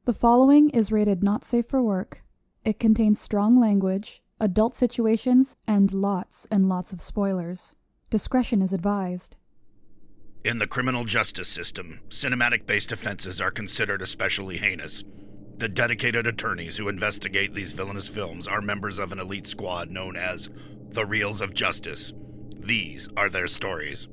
The following is rated not safe for work. It contains strong language, adult situations, and lots of spoilers. Discretion is advised. In the criminal justice system, cinematic-based offenses are considered especially heinous. The dedicated attorneys who investigate these villainous films are members of an elite squad known as the Reels of Justice. These are their stories.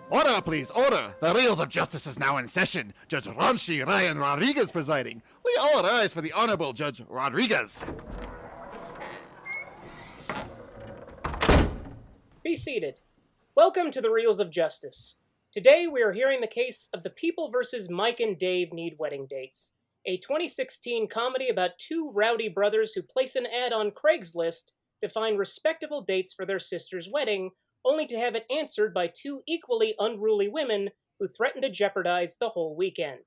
Order, please, order! The Reels of Justice is now in session. Judge Raunchy Ryan Rodriguez presiding. We all rise for the Honorable Judge Rodriguez. Be seated. Welcome to the Reels of Justice. Today we are hearing the case of The People vs. Mike and Dave Need Wedding Dates, a 2016 comedy about two rowdy brothers who place an ad on Craigslist to find respectable dates for their sister's wedding, only to have it answered by two equally unruly women who threaten to jeopardize the whole weekend.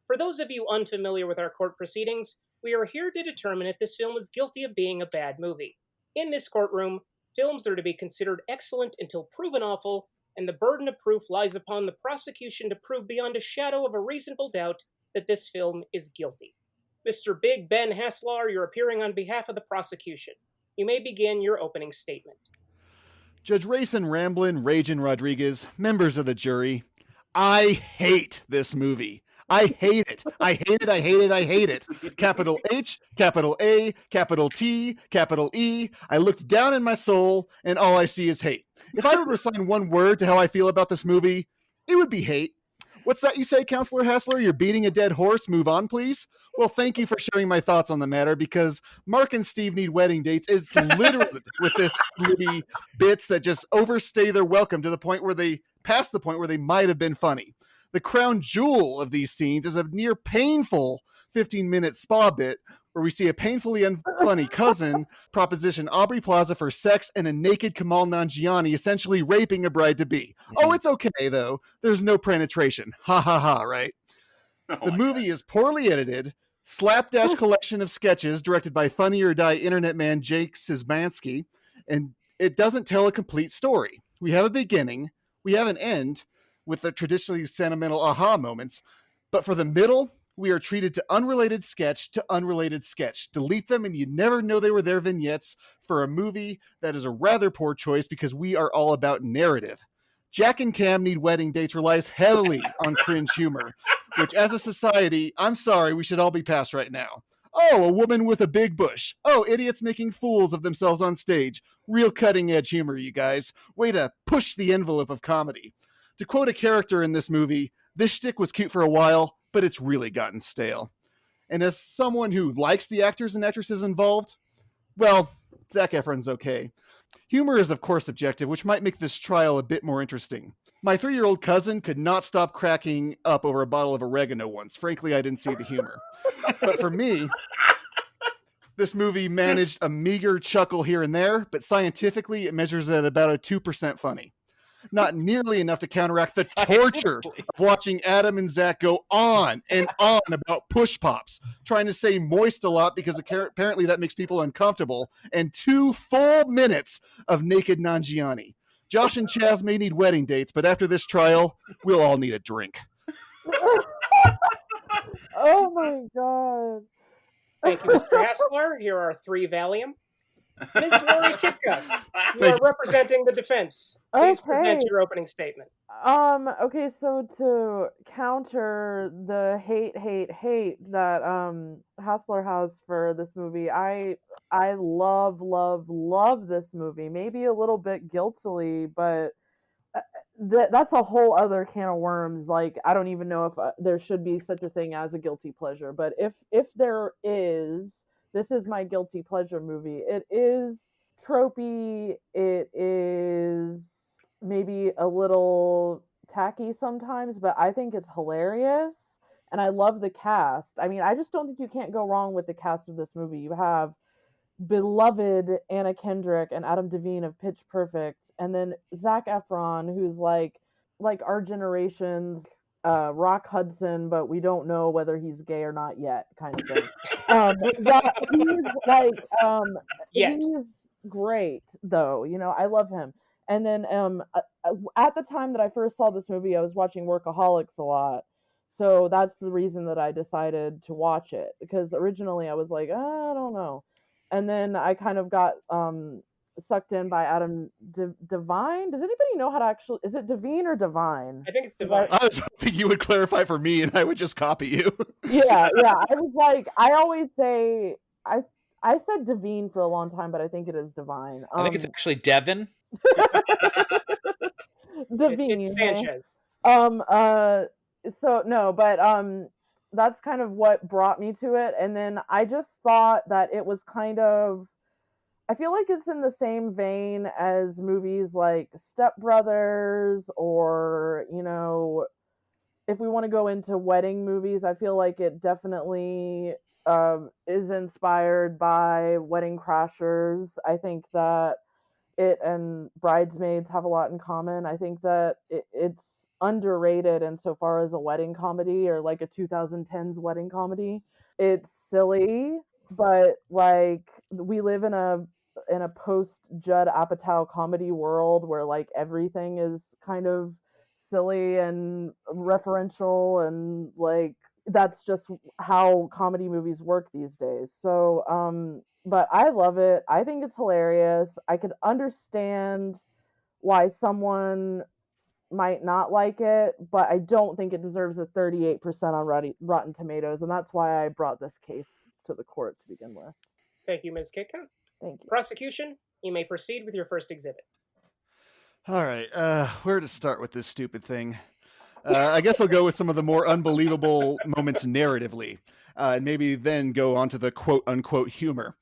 For those of you unfamiliar with our court proceedings, we are here to determine if this film is guilty of being a bad movie. In this courtroom, films are to be considered excellent until proven awful, and the burden of proof lies upon the prosecution to prove beyond a shadow of a reasonable doubt that this film is guilty. Mr. Big Ben Haslar, you're appearing on behalf of the prosecution. You may begin your opening statement. Judge Rayson Ramblin, Ragin Rodriguez, members of the jury, I hate this movie. I hate it. I hate it. I hate it. I hate it. Capital H, capital A, capital T, capital E. I looked down in my soul, and all I see is hate. If I were to assign one word to how I feel about this movie, it would be hate. What's that you say, Counselor Haslar? You're beating a dead horse. Move on, please. Well, thank you for sharing my thoughts on the matter, because Mark and Steve Need Wedding Dates is littered with this movie bits that just overstay their welcome to the point where they past the point where they might have been funny. The crown jewel of these scenes is a near painful 15-minute spa bit where we see a painfully unfunny cousin proposition Aubrey Plaza for sex and a naked Kamal Nanjiani essentially raping a bride-to-be. Oh, it's okay, though. There's no penetration. Ha ha ha, right? The movie is poorly edited, slapdash collection of sketches directed by Funny or Die internet man Jake Szymanski, and it doesn't tell a complete story. We have a beginning, we have an end, with the traditionally sentimental aha moments, but for the middle, we are treated to unrelated sketch to unrelated sketch. Delete them and you never know they were there vignettes for a movie that is a rather poor choice because we are all about narrative. Jack and Cam Need Wedding Dates relies heavily on cringe humor, which as a society, I'm sorry, we should all be past right now. Oh, a woman with a big bush. Oh, idiots making fools of themselves on stage. Real cutting edge humor, you guys. Way to push the envelope of comedy. To quote a character in this movie, this shtick was cute for a while, but it's really gotten stale. And as someone who likes the actors and actresses involved, well, Zac Efron's okay. Humor is, of course, subjective, which might make this trial a bit more interesting. My 3-year-old cousin could not stop cracking up over a bottle of oregano once. Frankly, I didn't see the humor. But for me, this movie managed a meager chuckle here and there, but scientifically, it measures at about a 2% funny. Not nearly enough to counteract the torture of watching Adam and Zach go on and on about push pops, trying to say moist a lot because apparently that makes people uncomfortable, and 2 full minutes of naked Nanjiani. Josh and Chaz may need wedding dates, but after this trial, we'll all need a drink. Oh my god. Thank you, Mr. Haslar. Here are 3 Valium. Ms. Lorry Kikta, you are representing the defense. Please present your opening statement. Okay, so to counter the hate that Haslar has for this movie, I love this movie. Maybe a little bit guiltily, but that's a whole other can of worms. Like, I don't even know if there should be such a thing as a guilty pleasure, but if there is, this is my guilty pleasure movie. It is tropey. It is maybe a little tacky sometimes, but I think it's hilarious. And I love the cast. I mean, I just don't think you can't go wrong with the cast of this movie. You have beloved Anna Kendrick and Adam Devine of Pitch Perfect, and then Zac Efron, who's like our generation's Rock Hudson, but we don't know whether he's gay or not yet, kind of thing. That, he's like, Yet. he's great though. You know, I love him. And then at the time that I first saw this movie, I was watching Workaholics a lot. So that's the reason that I decided to watch it, because originally I was like, I don't know. And then I kind of got sucked in by Adam Devine. Does anybody know how to actually, is it Devine or Divine? I think it's Divine. I was hoping you would clarify for me and I would just copy you. Yeah. I was like, I always say, I said Devine for a long time, but I think it is Divine. I think it's actually Devin. Devine. It's Sanchez. So no, but that's kind of what brought me to it. And then I just thought that it was kind of, I feel like it's in the same vein as movies like Step Brothers, or, you know, if we want to go into wedding movies, I feel like it definitely is inspired by Wedding Crashers. I think that it and Bridesmaids have a lot in common. I think that it's underrated insofar as a wedding comedy, or like a 2010s wedding comedy. It's silly, but like, we live in a post Judd Apatow comedy world where like everything is kind of silly and referential, and like that's just how comedy movies work these days. So but I love it. I think it's hilarious. I could understand why someone might not like it, but I don't think it deserves a 38% on Rotten Tomatoes, and that's why I brought this case to the court to begin with. Thank you, Ms. Kikta. Thank you. Prosecution, you may proceed with your first exhibit. All right, where to start with this stupid thing? I guess I'll go with some of the more unbelievable moments narratively, and maybe then go on to the quote-unquote humor.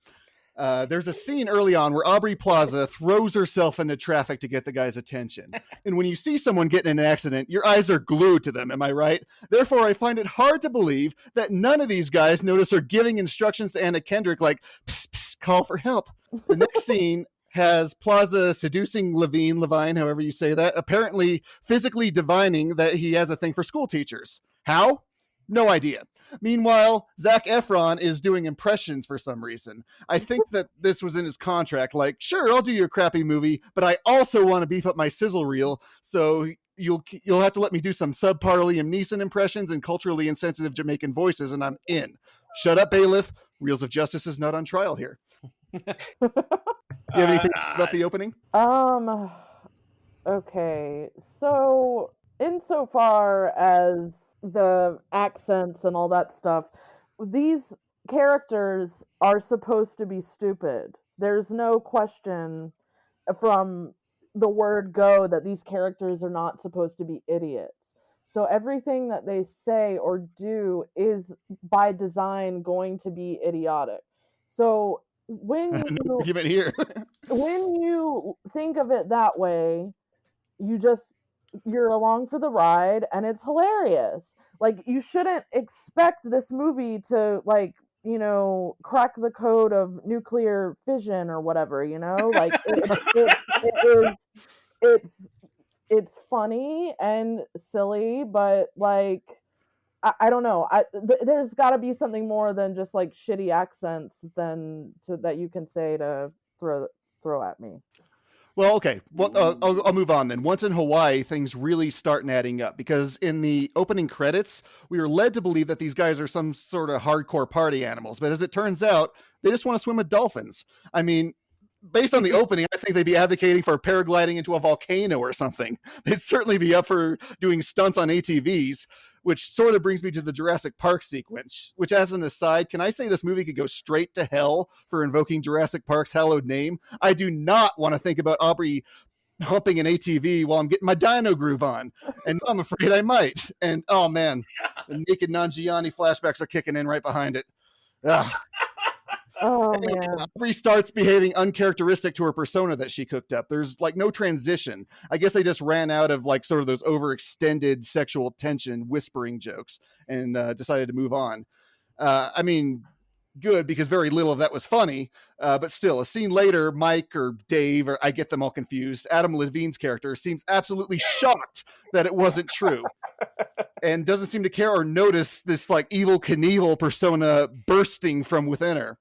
There's a scene early on where Aubrey Plaza throws herself into traffic to get the guy's attention. And when you see someone get in an accident, your eyes are glued to them, am I right? Therefore, I find it hard to believe that none of these guys notice her giving instructions to Anna Kendrick like, psst, psst, call for help. The next scene has Plaza seducing Levine, however you say that, apparently physically divining that he has a thing for school teachers. How? No idea. Meanwhile, Zac Efron is doing impressions for some reason. I think that this was in his contract, like, sure, I'll do your crappy movie, but I also want to beef up my sizzle reel, so you'll have to let me do some subpar Liam Neeson impressions and culturally insensitive Jamaican voices, and I'm in. Shut up, bailiff. Reels of Justice is not on trial here. Do you have anything to say about the opening? Okay. So, insofar as the accents and all that stuff, these characters are supposed to be stupid. There's no question from the word go that these characters are not supposed to be idiots. So everything that they say or do is by design going to be idiotic. So when you argument here. when you think of it that way, you're along for the ride, and it's hilarious. Like, you shouldn't expect this movie to, like, you know, crack the code of nuclear fission or whatever, you know? Like, it's funny and silly, but, like, I don't know. There's got to be something more than just, like, shitty accents that you can say to throw at me. Well, okay. Well, I'll move on then. Once in Hawaii, things really start adding up, because in the opening credits, we were led to believe that these guys are some sort of hardcore party animals. But as it turns out, they just want to swim with dolphins. I mean, based on the opening, I think they'd be advocating for paragliding into a volcano or something. They'd certainly be up for doing stunts on ATVs, which sort of brings me to the Jurassic Park sequence, which, as an aside, can I say this movie could go straight to hell for invoking Jurassic Park's hallowed name? I do not want to think about Aubrey humping an ATV while I'm getting my dino groove on, and I'm afraid I might. And, oh, man, the naked Nanjiani flashbacks are kicking in right behind it. Ugh. Oh, anyway, man. Aubrey starts behaving uncharacteristic to her persona that she cooked up. There's like no transition. I guess they just ran out of like sort of those overextended sexual tension whispering jokes and decided to move on. I mean, good, because very little of that was funny. But still, a scene later, Mike or Dave, or I get them all confused, Adam Levine's character seems absolutely shocked that it wasn't true. and doesn't seem to care or notice this like evil Knievel persona bursting from within her.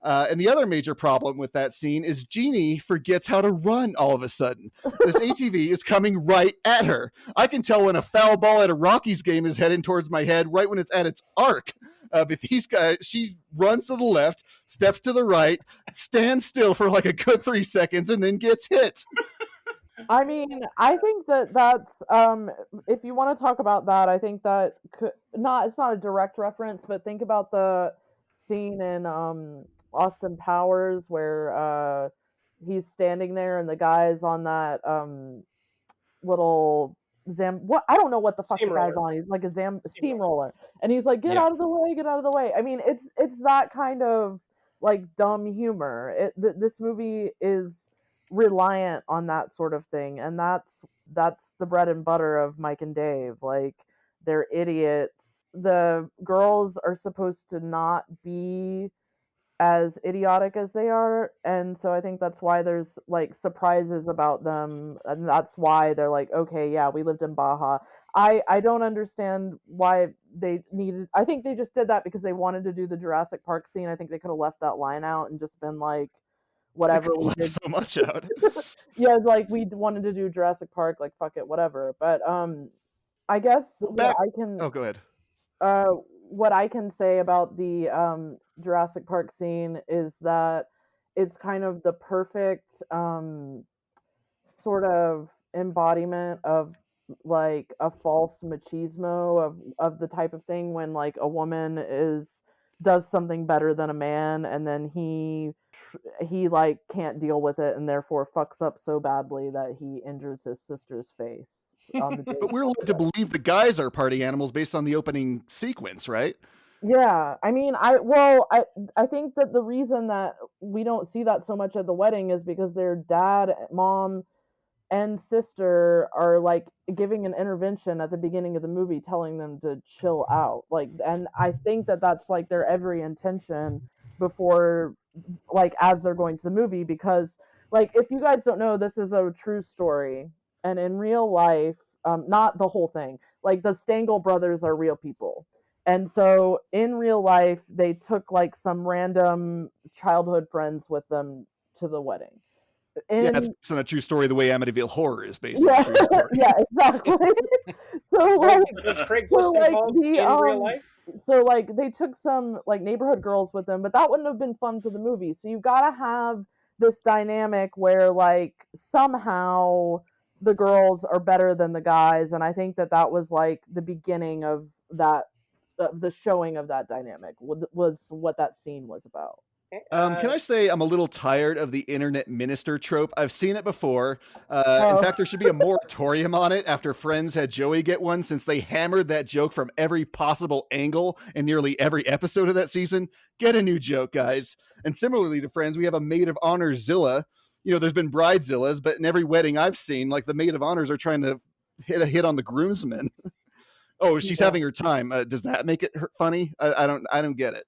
And the other major problem with that scene is Jeannie forgets how to run all of a sudden. This ATV is coming right at her. I can tell when a foul ball at a Rockies game is heading towards my head right when it's at its arc. But these guys, she runs to the left, steps to the right, stands still for like a good 3 seconds, and then gets hit. I mean, I think that's if you want to talk about that, I think that it's not a direct reference, but think about the scene in Austin Powers where he's standing there and the guy's on that little what I don't know what the fuck the guy's on. He's like a steamroller, and he's like, get out of the way, get out of the way. I mean, it's that kind of like dumb humor. This movie is reliant on that sort of thing, and that's the bread and butter of Mike and Dave. Like, they're idiots. The girls are supposed to not be as idiotic as they are, and so I think that's why there's like surprises about them, and that's why they're like, okay, yeah, we lived in Baja. I don't understand why they needed. I think they just did that because they wanted to do the Jurassic Park scene. I think they could have left that line out and just been like, whatever, we did so much out. Yeah, like we wanted to do Jurassic Park, like fuck it, whatever. But I guess I can. Oh, go ahead. What I can say about the Jurassic Park scene is that it's kind of the perfect sort of embodiment of like a false machismo of the type of thing when like a woman does something better than a man, and then he like can't deal with it and therefore fucks up so badly that he injures his sister's face. But we're led to believe the guys are party animals based on the opening sequence, right? Yeah, I mean, I think that the reason that we don't see that so much at the wedding is because their dad, mom, and sister are like giving an intervention at the beginning of the movie, telling them to chill out. Like, and I think that that's like their every intention before, like, as they're going to the movie, because like, if you guys don't know, this is a true story. And in real life, not the whole thing, like the Stengel brothers are real people. And so in real life, they took like some random childhood friends with them to the wedding. Yeah, that's based on a true story, the way Amityville Horror is based on a true story. Yeah, exactly. So like, in real life? So like they took some like neighborhood girls with them, but that wouldn't have been fun for the movie. So you gotta have this dynamic where like somehow the girls are better than the guys, and I think that was like the beginning of that, the showing of that dynamic was what that scene was about. Can I say I'm a little tired of the internet minister trope? I've seen it before. In fact, there should be a moratorium on it after Friends had Joey get one, since they hammered that joke from every possible angle in nearly every episode of that season. Get a new joke, guys. And similarly to Friends, we have a maid of honor Zilla. You know, there's been bridezillas, but in every wedding I've seen, like the maid of honors are trying to hit on the groomsmen. Oh, she's having her time. Does that make it funny? I don't get it.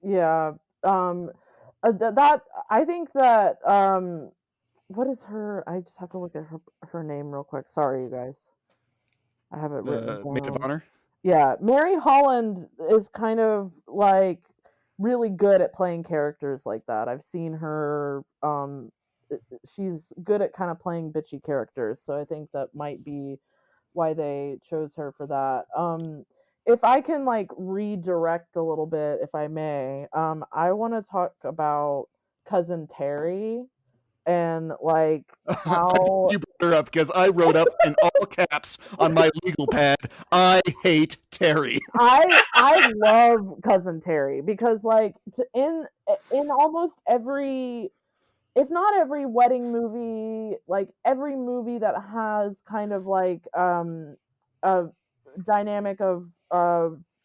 Yeah. That I think that what is her? I just have to look at her name real quick. Sorry, you guys. I have it written down. Maid of honor. Yeah, Mary Holland is kind of like really good at playing characters like that. I've seen her. She's good at kind of playing bitchy characters, so I think that might be why they chose her for that. If I can like redirect a little bit, if I may, I want to talk about Cousin Terry and like how you brought her up, because I wrote up in all caps on my legal pad, I hate Terry. I love Cousin Terry because like in almost every, if not every wedding movie, like every movie that has kind of like a dynamic of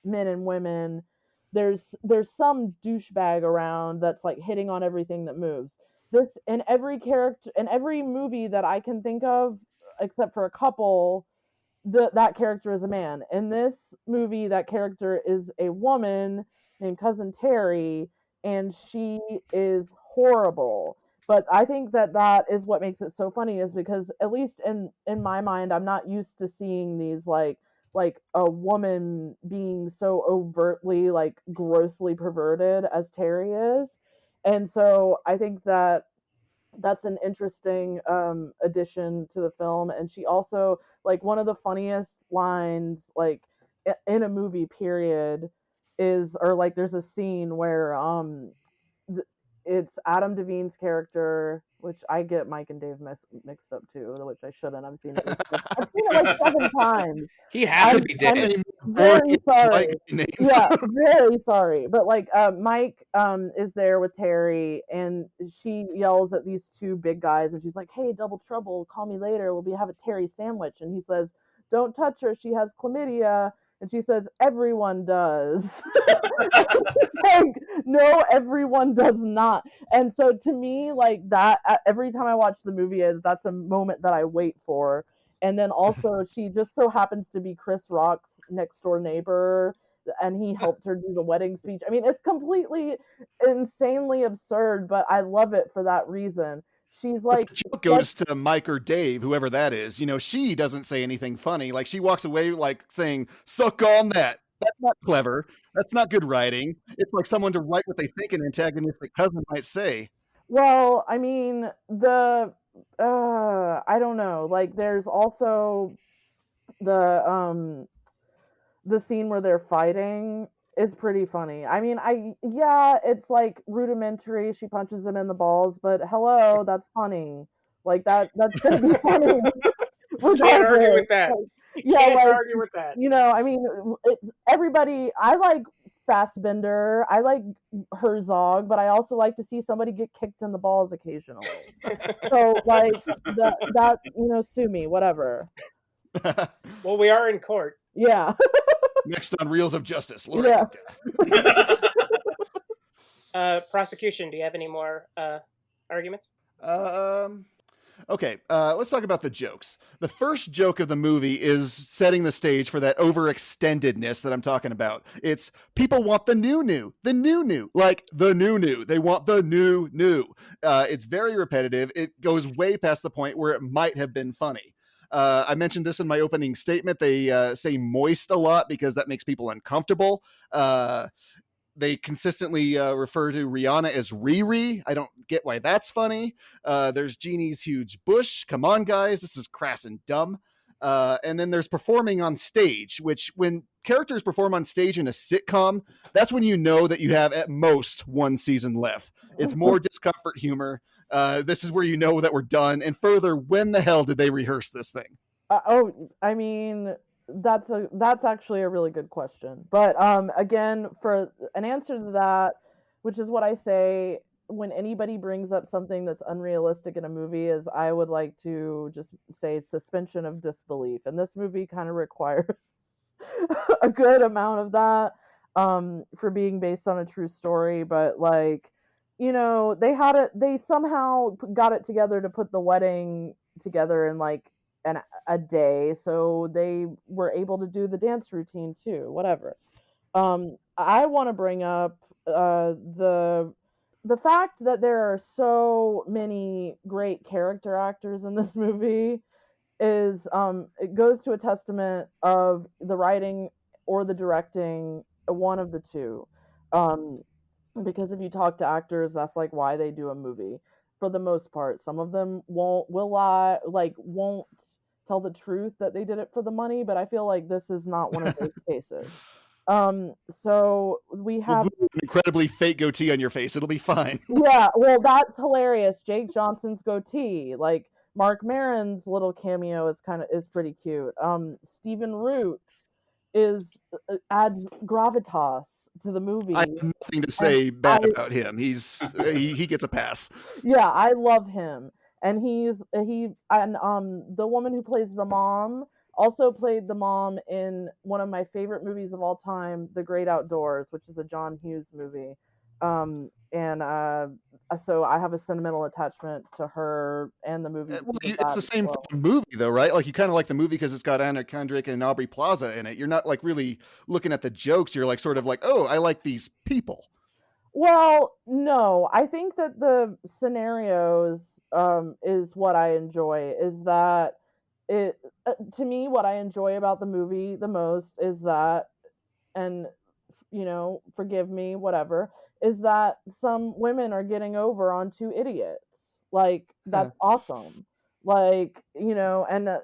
men and women, there's some douchebag around that's like hitting on everything that moves. This in every character, in every movie that I can think of, except for a couple, that character is a man. In this movie, that character is a woman named Cousin Terry, and she is horrible. But I think that is what makes it so funny, is because at least in my mind, I'm not used to seeing these like like a woman being so overtly like grossly perverted as Terry is. And so I think that that's an interesting addition to the film. And she also, like, one of the funniest lines like in a movie period is, or like there's a scene where it's Adam Devine's character, which I get Mike and Dave mixed up too, which I shouldn't. I've seen it like 7 times. He has to be I'm Dave. very sorry. Names. Yeah, very sorry. But like Mike is there with Terry, and she yells at these two big guys, and she's like, "Hey, double trouble, call me later. We'll have a Terry sandwich." And he says, "Don't touch her. She has chlamydia." And she says, "Everyone does." Like, no, everyone does not. And so to me, like that, every time I watch the movie, that's a moment that I wait for. And then also, she just so happens to be Chris Rock's next door neighbor, and he helped her do the wedding speech. I mean, it's completely insanely absurd, but I love it for that reason. She's like, the joke goes to Mike or Dave, whoever that is. You know, she doesn't say anything funny. Like, she walks away like saying, "Suck on that." That's not clever. That's not good writing. It's like someone to write what they think an antagonistic cousin might say. well, I mean, I don't know. Like, there's also the scene where they're fighting is pretty funny. I mean, it's like rudimentary. She punches him in the balls, but hello, that's funny. Like that's gonna be funny. Can't argue with that. Can't argue with that. You know, I mean, everybody. I like Fassbender. I like Herzog, but I also like to see somebody get kicked in the balls occasionally. So, like that, sue me, whatever. Well, we are in court. Yeah. Next on Reels of Justice, Lorry Kikta. Prosecution, do you have any more arguments? Okay, let's talk about the jokes. The first joke of the movie is setting the stage for that overextendedness that I'm talking about. It's people want the new, like the new. They want the new. It's very repetitive. It goes way past the point where it might have been funny. I mentioned this in my opening statement. They say moist a lot because that makes people uncomfortable. They consistently refer to Rihanna as Riri. I don't get why that's funny. There's Jeannie's huge bush. Come on, guys. This is crass and dumb. And then there's performing on stage, which when characters perform on stage in a sitcom, that's when you know that you have at most one season left. It's more discomfort humor. This is where you know that we're done. And further, when the hell did they rehearse this thing? I mean, that's actually a really good question. But again, for an answer to that, which is what I say when anybody brings up something that's unrealistic in a movie, is I would like to just say suspension of disbelief. And this movie kind of requires a good amount of that for being based on a true story. But like, they somehow got it together to put the wedding together in like a day, so they were able to do the dance routine too, whatever. I want to bring up the fact that there are so many great character actors in this movie is it goes to a testament of the writing or the directing, one of the two. Because if you talk to actors, that's like why they do a movie for the most part. Some of them won't tell the truth that they did it for the money, but I feel like this is not one of those cases. So we have an incredibly fake goatee on your face. It'll be fine. Yeah, well, that's hilarious. Jake Johnson's goatee, like Mark Maron's little cameo is pretty cute. Stephen Root adds gravitas to the movie. I have nothing to say bad about him. He gets a pass. Yeah, I love him. And the woman who plays the mom also played the mom in one of my favorite movies of all time, The Great Outdoors, which is a John Hughes movie. So I have a sentimental attachment to her and the movie. It's the same movie, though, right? Like, you kind of like the movie because it's got Anna Kendrick and Aubrey Plaza in it. You're not like really looking at the jokes. You're like sort of like, oh, I like these people. Well, no, I think that the scenarios is what I enjoy. Is that it to me, what I enjoy about the movie the most is that, and forgive me, whatever, is that some women are getting over on two idiots. Like, that's awesome. Like, and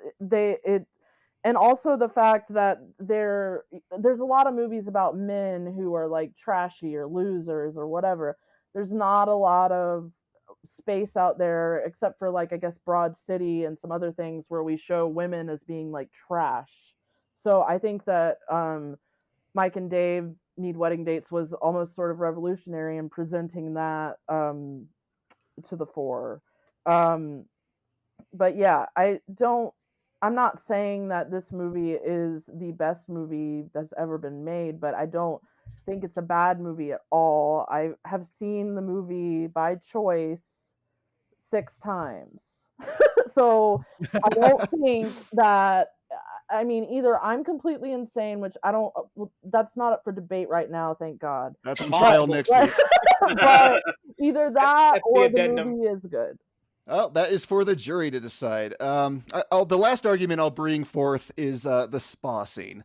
and also the fact that there's a lot of movies about men who are like trashy or losers or whatever. There's not a lot of space out there, except for, like, I guess Broad City and some other things, where we show women as being like trash. So I think that Mike and Dave Need Wedding Dates was almost sort of revolutionary in presenting that to the fore. But yeah, I'm not saying that this movie is the best movie that's ever been made, but I don't think it's a bad movie at all. I have seen the movie by choice 6 times. So I don't think that, I mean, either I'm completely insane, which I don't, that's not up for debate right now, thank God. That's on trial next week. But either that That's or the the addendum. movie is good. Oh, that is for the jury to decide. The last argument I'll bring forth is the spa scene.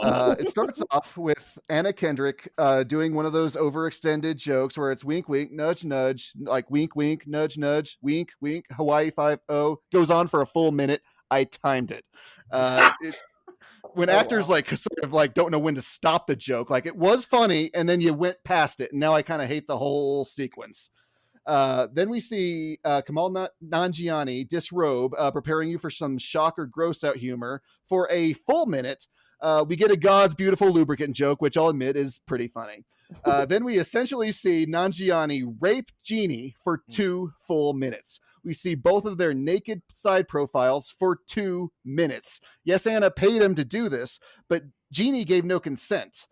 It starts off with Anna Kendrick doing one of those overextended jokes where it's wink, wink, nudge, nudge, like wink, wink, nudge, nudge, wink, wink, Hawaii 5-0. Goes on for a full minute. I timed it. When actors like sort of like don't know when to stop the joke, like it was funny and then you went past it, and now I kind of hate the whole sequence. Then we see Kamal Nanjiani disrobe, preparing you for some shock or gross out humor for a full minute. We get a God's beautiful lubricant joke, which I'll admit is pretty funny. Then we essentially see Nanjiani rape Jeannie for 2 full minutes. We see both of their naked side profiles for 2 minutes. Yes, Anna paid him to do this, but Jeannie gave no consent.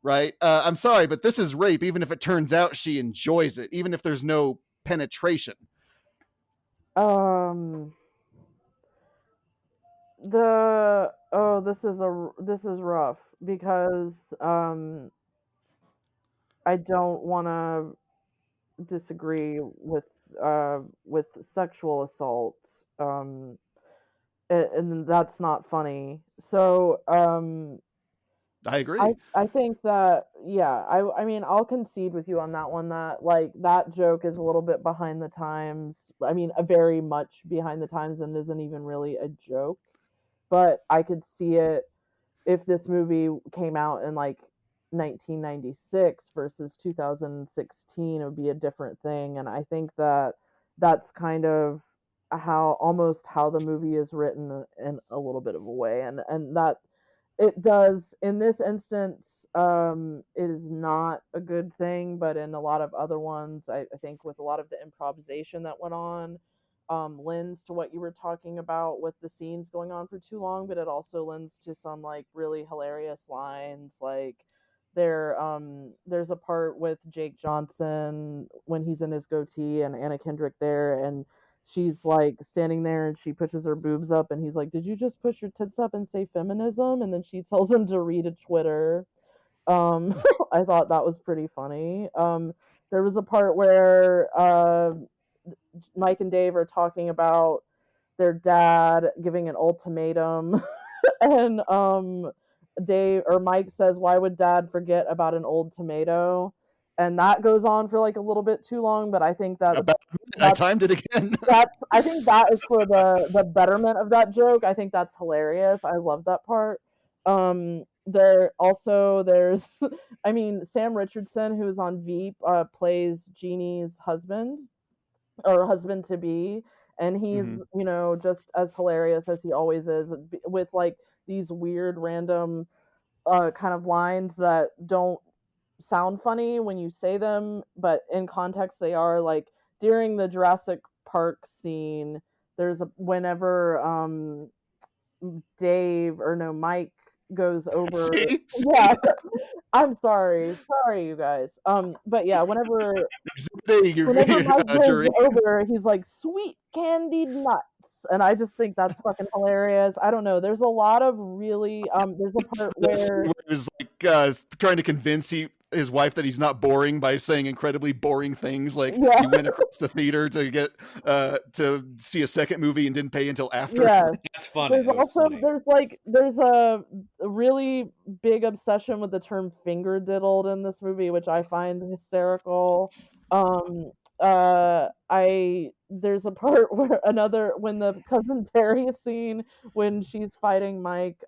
Right? I'm sorry, but this is rape, even if it turns out she enjoys it, even if there's no penetration. This is rough, because I don't want to disagree with sexual assault, and that's not funny. So I agree. I think that, yeah, I mean, I'll concede with you on that one, that like that joke is a little bit behind the times. I mean, a very much behind the times, and isn't even really a joke. But I could see it if this movie came out in like 1996 versus 2016, it would be a different thing. And I think that that's kind of how the movie is written in a little bit of a way, and that it does in this instance, it is not a good thing, but in a lot of other ones, I think with a lot of the improvisation that went on, lends to what you were talking about with the scenes going on for too long, but it also lends to some like really hilarious lines. Like there's a part with Jake Johnson when he's in his goatee and Anna Kendrick there, and she's like standing there and she pushes her boobs up, and he's like, "Did you just push your tits up and say feminism?" And then she tells him to read a Twitter. I thought that was pretty funny. There was a part where Mike and Dave are talking about their dad giving an ultimatum, and Mike says, "Why would Dad forget about an old tomato?" And that goes on for like a little bit too long, but I think that I timed it again. I think that is for the betterment of that joke. I think that's hilarious. I love that part. There's I mean, Sam Richardson, who's on Veep, plays Jeannie's husband or husband to be, and he's just as hilarious as he always is, with like these weird random kind of lines that don't sound funny when you say them, but in context they are. Like during the Jurassic Park scene, whenever Mike goes over. Yeah, I'm sorry, you guys. But yeah, whenever Mike goes over, he's like, "Sweet candied nuts," and I just think that's fucking hilarious. I don't know. There's a lot of really there's a part where it was like trying to convince his wife that he's not boring by saying incredibly boring things, like Yeah. he went across the theater to get to see a second movie and didn't pay until after. Yeah. That's funny. There's That was also funny. there's a really big obsession with the term finger diddled in this movie, which I find hysterical. There's a part where when the cousin Terry scene, when she's fighting Mike,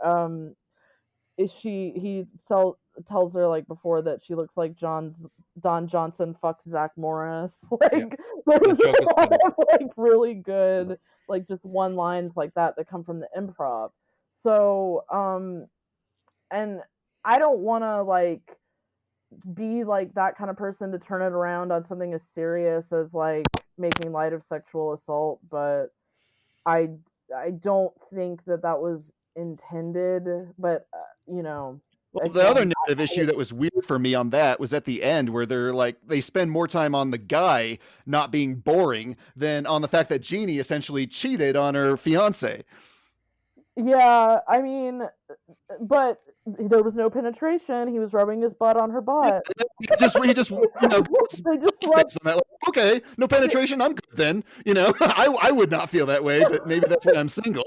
tells her like before that she looks like Don Johnson fuck Zach Morris. Like there's joke a is lot funny. of like really good like just one lines like that come from the improv. So and I don't want to like be like that kind of person to turn it around on something as serious as like making light of sexual assault, but I don't think that was intended, but you know. Well, the other narrative issue that was weird for me on that was at the end where they spend more time on the guy not being boring than on the fact that Jeannie essentially cheated on her fiance. Yeah, I mean, but there was no penetration. He was rubbing his butt on her butt. He just they just rubbed. Okay, no penetration. I'm good then. I would not feel that way, but maybe that's why I'm single.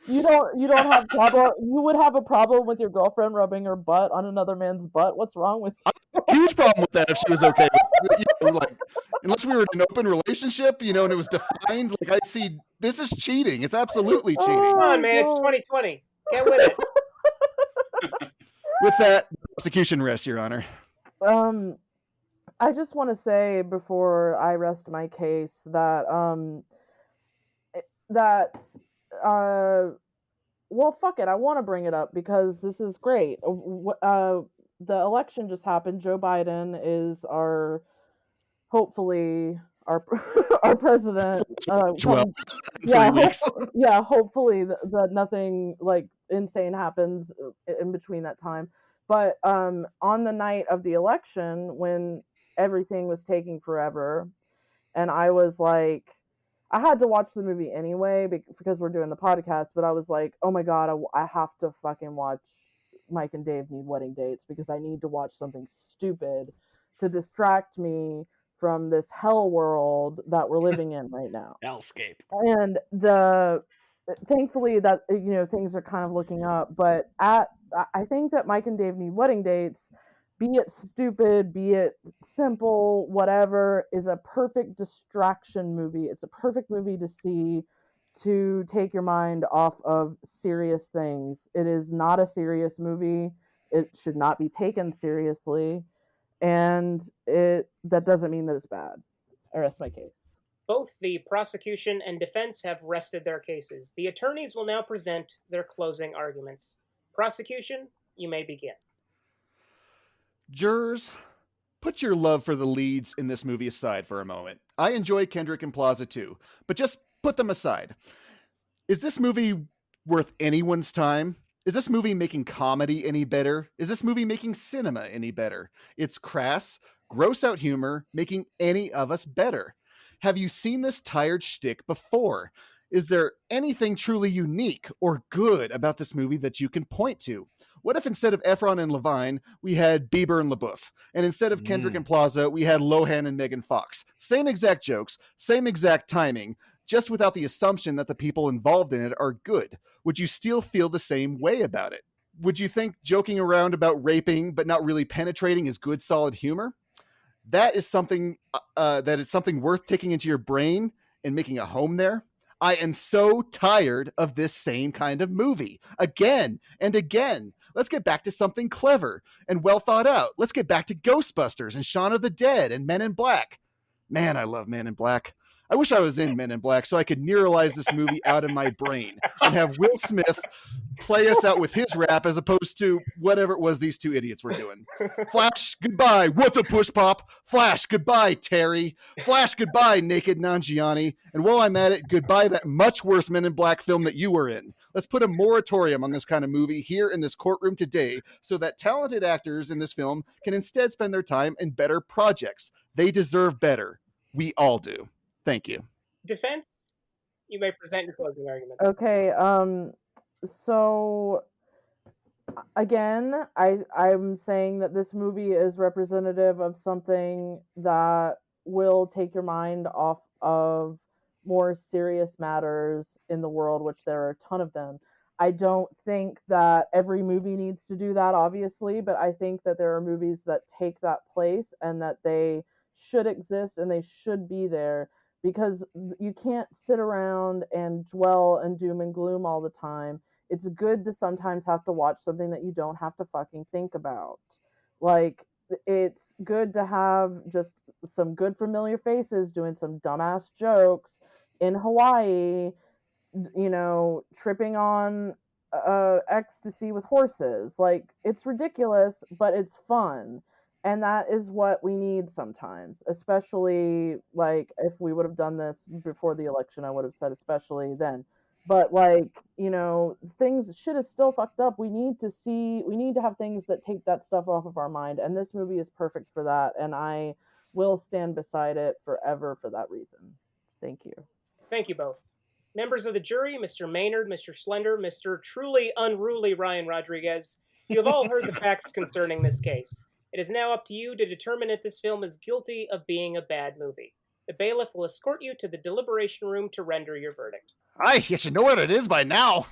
You don't have problem. You would have a problem with your girlfriend rubbing her butt on another man's butt. What's wrong with you? Huge problem with that if she was okay with it. Like, unless we were in an open relationship, and it was defined. Like, I see this is cheating. It's absolutely cheating. Come on, man. It's 2020. Get with it. With that, prosecution rests, Your Honor. I just want to say before I rest my case that well, fuck it. I want to bring it up because this is great. The election just happened. Joe Biden is hopefully our president. 12 yeah, 3 weeks. Yeah, hopefully that nothing like insane happens in between that time. But on the night of the election, when everything was taking forever, and I was like, I had to watch the movie anyway because we're doing the podcast, but I was like, oh my God, I have to fucking watch Mike and Dave Need Wedding Dates because I need to watch something stupid to distract me from this hell world that we're living in right now. Hellscape. And thankfully that, things are kind of looking up, but I think that Mike and Dave Need Wedding Dates, be it stupid, be it simple, whatever, is a perfect distraction movie. It's a perfect movie to see to take your mind off of serious things. It is not a serious movie. It should not be taken seriously. And that doesn't mean that it's bad. I rest my case. Both the prosecution and defense have rested their cases. The attorneys will now present their closing arguments. Prosecution, you may begin. Jurors, put your love for the leads in this movie aside for a moment. I enjoy Kendrick and Plaza too, but just put them aside. Is this movie worth anyone's time? Is this movie making comedy any better? Is this movie making cinema any better? It's crass, gross out humor, making any of us better. Have you seen this tired shtick before? Is there anything truly unique or good about this movie that you can point to? What if instead of Efron and Levine, we had Bieber and LaBeouf? And instead of Kendrick and Plaza, we had Lohan and Megan Fox? Same exact jokes, same exact timing, just without the assumption that the people involved in it are good. Would you still feel the same way about it? Would you think joking around about raping but not really penetrating is good, solid humor? That is something that it's something worth taking into your brain and making a home there. I am so tired of this same kind of movie again and again. Let's get back to something clever and well thought out. Let's get back to Ghostbusters and Shaun of the Dead and Men in Black. Man, I love Men in Black. I wish I was in Men in Black so I could neuralize this movie out of my brain and have Will Smith play us out with his rap as opposed to whatever it was these two idiots were doing. Flash, goodbye. What's a push pop? Flash, goodbye, Terry. Flash, goodbye, Naked Nanjiani. And while I'm at it, goodbye that much worse Men in Black film that you were in. Let's put a moratorium on this kind of movie here in this courtroom today so that talented actors in this film can instead spend their time in better projects. They deserve better. We all do. Thank you. Defense, you may present your closing argument. Okay, so Again, I'm saying that this movie is representative of something that will take your mind off of more serious matters in the world, which there are a ton of them. I don't think that every movie needs to do that, obviously, but I think that there are movies that take that place and that they should exist and they should be there, because you can't sit around and dwell and doom and gloom all the time. It's good to sometimes have to watch something that you don't have to fucking think about. Like, it's good to have just some good familiar faces doing some dumbass jokes in Hawaii, tripping on ecstasy with horses. Like, it's ridiculous, but it's fun. And that is what we need sometimes, especially like if we would have done this before the election, I would have said especially then. But like, things shit is still fucked up. We need to have things that take that stuff off of our mind. And this movie is perfect for that. And I will stand beside it forever for that reason. Thank you. Thank you both. Members of the jury, Mr. Maynard, Mr. Schlender, Mr. Truly Unruly Ryan Rodriguez, you have all heard the facts concerning this case. It is now up to you to determine if this film is guilty of being a bad movie. The bailiff will escort you to the deliberation room to render your verdict. I should know what it is by now.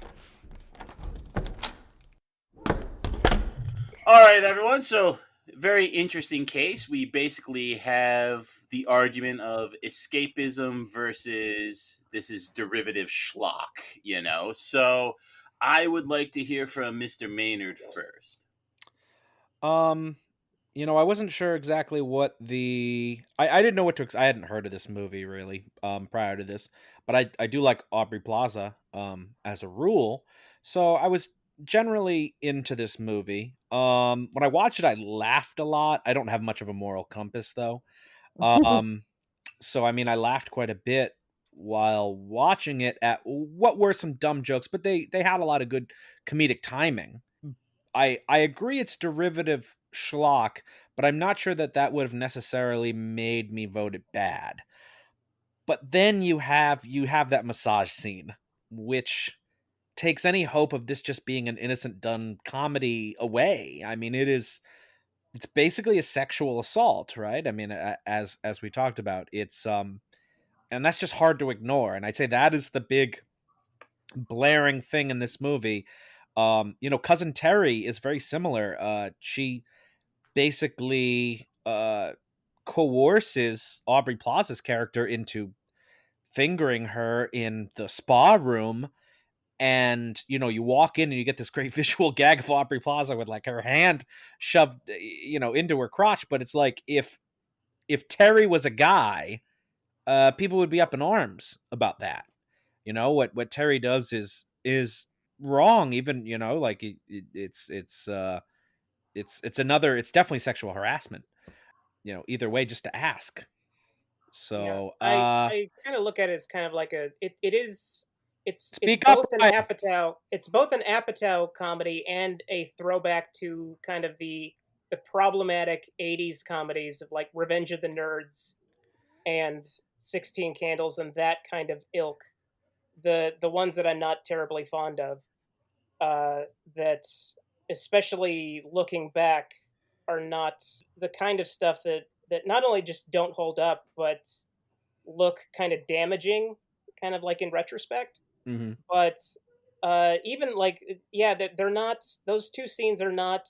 All right, everyone. So, very interesting case. We basically have the argument of escapism versus this is derivative schlock, So, I would like to hear from Mr. Maynard first. I wasn't sure exactly what I didn't know what to I hadn't heard of this movie really prior to this, but I do like Aubrey Plaza as a rule. So I was generally into this movie. When I watched it, I laughed a lot. I don't have much of a moral compass though. So I mean, I laughed quite a bit while watching it at what were some dumb jokes, but they had a lot of good comedic timing. I agree it's derivative schlock, but I'm not sure that would have necessarily made me vote it bad. But then you have that massage scene, which takes any hope of this just being an innocent done comedy away. I mean, it's basically a sexual assault, right? I mean, as we talked about, it's and that's just hard to ignore. And I'd say that is the big blaring thing in this movie. Cousin Terry is very similar. She basically coerces Aubrey Plaza's character into fingering her in the spa room. And, you walk in and you get this great visual gag of Aubrey Plaza with like her hand shoved, into her crotch. But it's like, if Terry was a guy, people would be up in arms about that. What Terry does is wrong. Even, like it's definitely sexual harassment, either way, just to ask. So I kind of look at it as kind of like it's Speak both up, an Ryan. Apatow comedy and a throwback to kind of the problematic 80s comedies of like Revenge of the Nerds and 16 Candles and that kind of ilk. The ones that I'm not terribly fond of, that especially looking back are not the kind of stuff that not only just don't hold up but look kind of damaging, kind of like in retrospect. Mm-hmm. But even like, yeah, they're not, those two scenes are not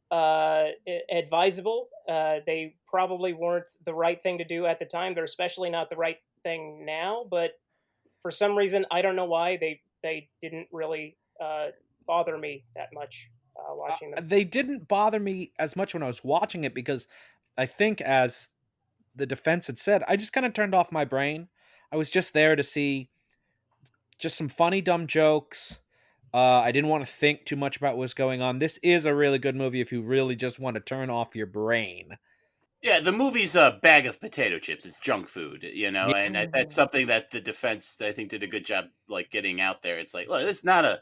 advisable. They probably weren't the right thing to do at the time. They're especially not the right thing now, but for some reason, I don't know why, they didn't really bother me that much watching them. They didn't bother me as much when I was watching it because I think, as the defense had said, I just kind of turned off my brain. I was just there to see just some funny, dumb jokes. I didn't want to think too much about what's going on. This is a really good movie if you really just want to turn off your brain. Yeah, the movie's a bag of potato chips. It's junk food, Yeah. and that's something that the defense, I think, did a good job like getting out there. It's like, look, this is not a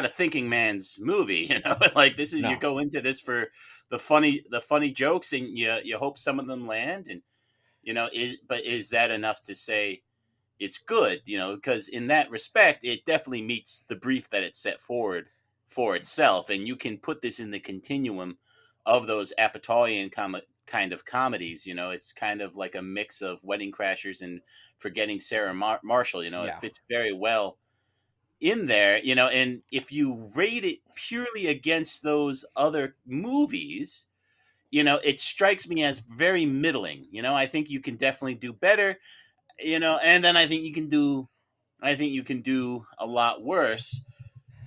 thinking man's movie, Like, this is, No. you go into this for the funny jokes, and you hope some of them land, and is that enough to say it's good? Because in that respect, it definitely meets the brief that it's set forward for itself, and you can put this in the continuum of those Apatow kind of comedies. It's kind of like a mix of Wedding Crashers and Forgetting Sarah Marshall. It fits very well in there, and if you rate it purely against those other movies, it strikes me as very middling. I think you can definitely do better, and then I think you can do a lot worse.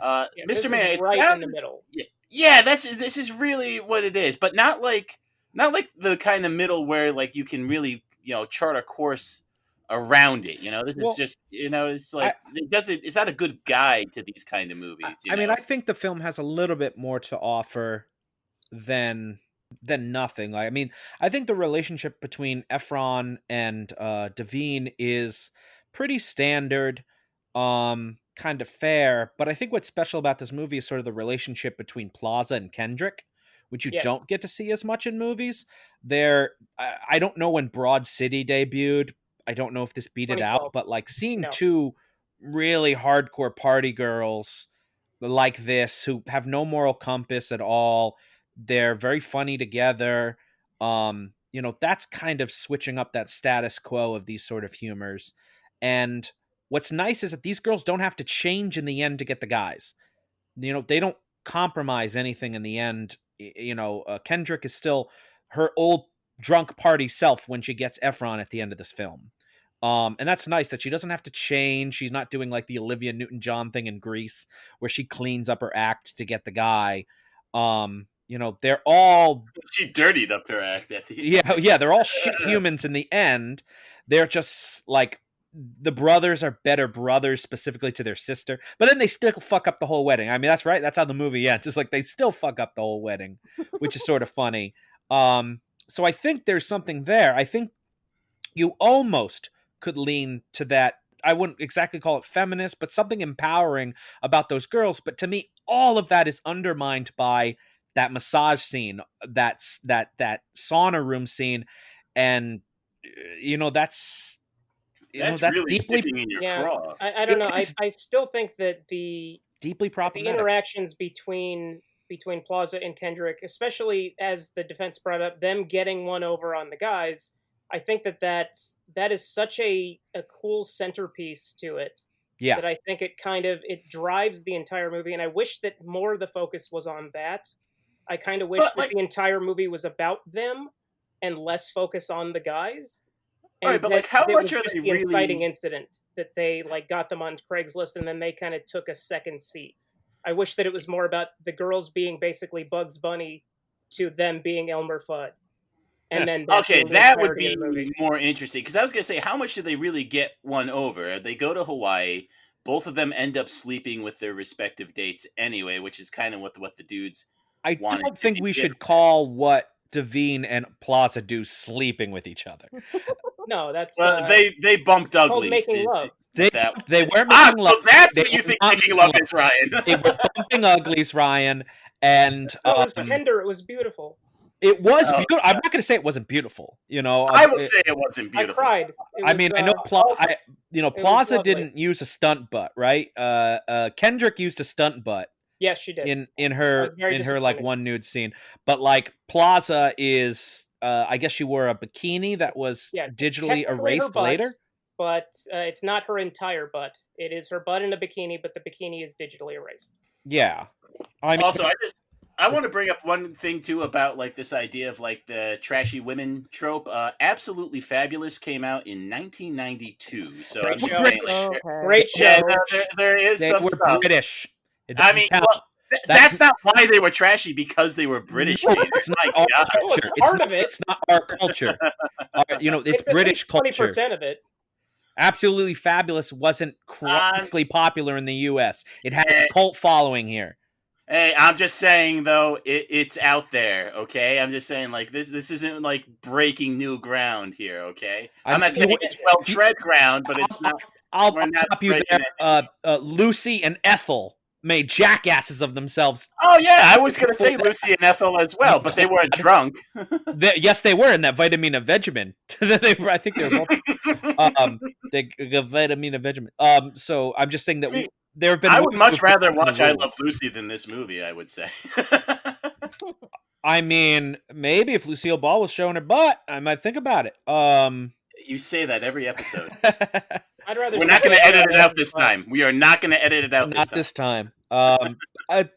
Mr. Maynard, it's right in the middle. Yeah, this is really what it is, but not like the kind of middle where like you can really chart a course around it. This is just it's like it's not a good guide to these kind of movies. I mean, I think the film has a little bit more to offer than nothing. I mean, I think the relationship between Efron and Devine is pretty standard. Kind of fair, but I think what's special about this movie is sort of the relationship between Plaza and Kendrick, which you don't get to see as much in movies. I don't know when Broad City debuted. I don't know if this beat it out, but like seeing two really hardcore party girls like this who have no moral compass at all, they're very funny together. That's kind of switching up that status quo of these sort of humors. And what's nice is that these girls don't have to change in the end to get the guys. They don't compromise anything in the end. Kendrick is still her old drunk party self when she gets Efron at the end of this film. And that's nice that she doesn't have to change. She's not doing like the Olivia Newton-John thing in Grease where she cleans up her act to get the guy. They're all... She dirtied up her act at the end. Yeah, they're all shit humans in the end. They're just like... The brothers are better brothers specifically to their sister, but then they still fuck up the whole wedding. I mean, that's right. That's how the movie ends. It's like they still fuck up the whole wedding, which is sort of funny. So I think there's something there. I think you almost could lean to that. I wouldn't exactly call it feminist, but something empowering about those girls. But to me, all of that is undermined by that massage scene, that sauna room scene. And, that's really deeply sticking in your craw. I don't know. I still think that the problematic interactions between Plaza and Kendrick, especially as the defense brought up them getting one over on the guys, I think that is such a cool centerpiece to it. Yeah. That I think it drives the entire movie, and I wish that more of the focus was on that. I kind of wish that the entire movie was about them and less focus on the guys. All right, but how much are they really... inciting incident that they got them on Craigslist and then they kind of took a second seat. I wish that it was more about the girls being basically Bugs Bunny to them being Elmer Fudd. And then that would be more interesting, because I was going to say, how much do they really get one over? They go to Hawaii. Both of them end up sleeping with their respective dates anyway, which is kind of what the dudes I don't think we should call what Devine and Plaza do sleeping with each other. No, that's they bumped uglies. Making love. They were making love. So that's what you think making love is, Ryan. They were bumping uglies, Ryan, and it was tender. It was beautiful. It was beautiful. I'm not going to say it wasn't beautiful. I will say it wasn't beautiful. I cried. I know Plaza didn't use a stunt butt, right? Kendrick used a stunt butt. Yes, she did. In her like one nude scene, but like Plaza is, I guess she wore a bikini that was digitally erased later. But it's not her entire butt. It is her butt in a bikini, but the bikini is digitally erased. Yeah. I want to bring up one thing too about like this idea of like the trashy women trope. Absolutely Fabulous came out in 1992. So great show. Great show. Yeah, there is some stuff. British. I mean, that's not why they were trashy, because they were British. No, it's not our culture. It's not our culture. It's British culture. 20% of it. Absolutely Fabulous wasn't chronically popular in the U.S. It had a cult following here. Hey, I'm just saying though, it's out there. Okay, I'm just saying like this isn't like breaking new ground here. Okay, I'm not saying it's well tread ground, but it's not. I'll stop you there. Lucy and Ethel made jackasses of themselves. Oh yeah, I was going to say Lucy and Ethel as well, but they weren't drunk. Yes, they were in that Vitamin Vegemin. I think they were both. The Vitamin Vegemin. So I'm just saying that there have been. I would much rather watch I rules. Love Lucy than this movie, I would say. I mean, maybe if Lucille Ball was showing her butt, I might think about it. You say that every episode. I'd rather. We're not going to edit it out this time. We are not going to edit it out Not this time.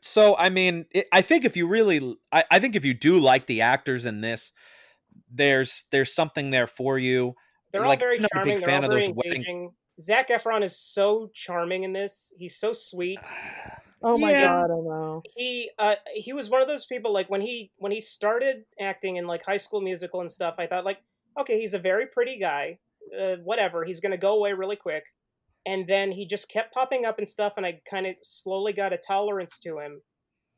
So I mean, I think if you really, I think if you do like the actors in this, there's something there for you. They're all very charming. They're all very engaging. Zac Efron is so charming in this. He's so sweet. Oh my god, I know. He was one of those people, like when he started acting in like High School Musical and stuff, I thought like, okay, he's a very pretty guy. Whatever, he's gonna go away really quick. And then he just kept popping up and stuff, and I kind of slowly got a tolerance to him.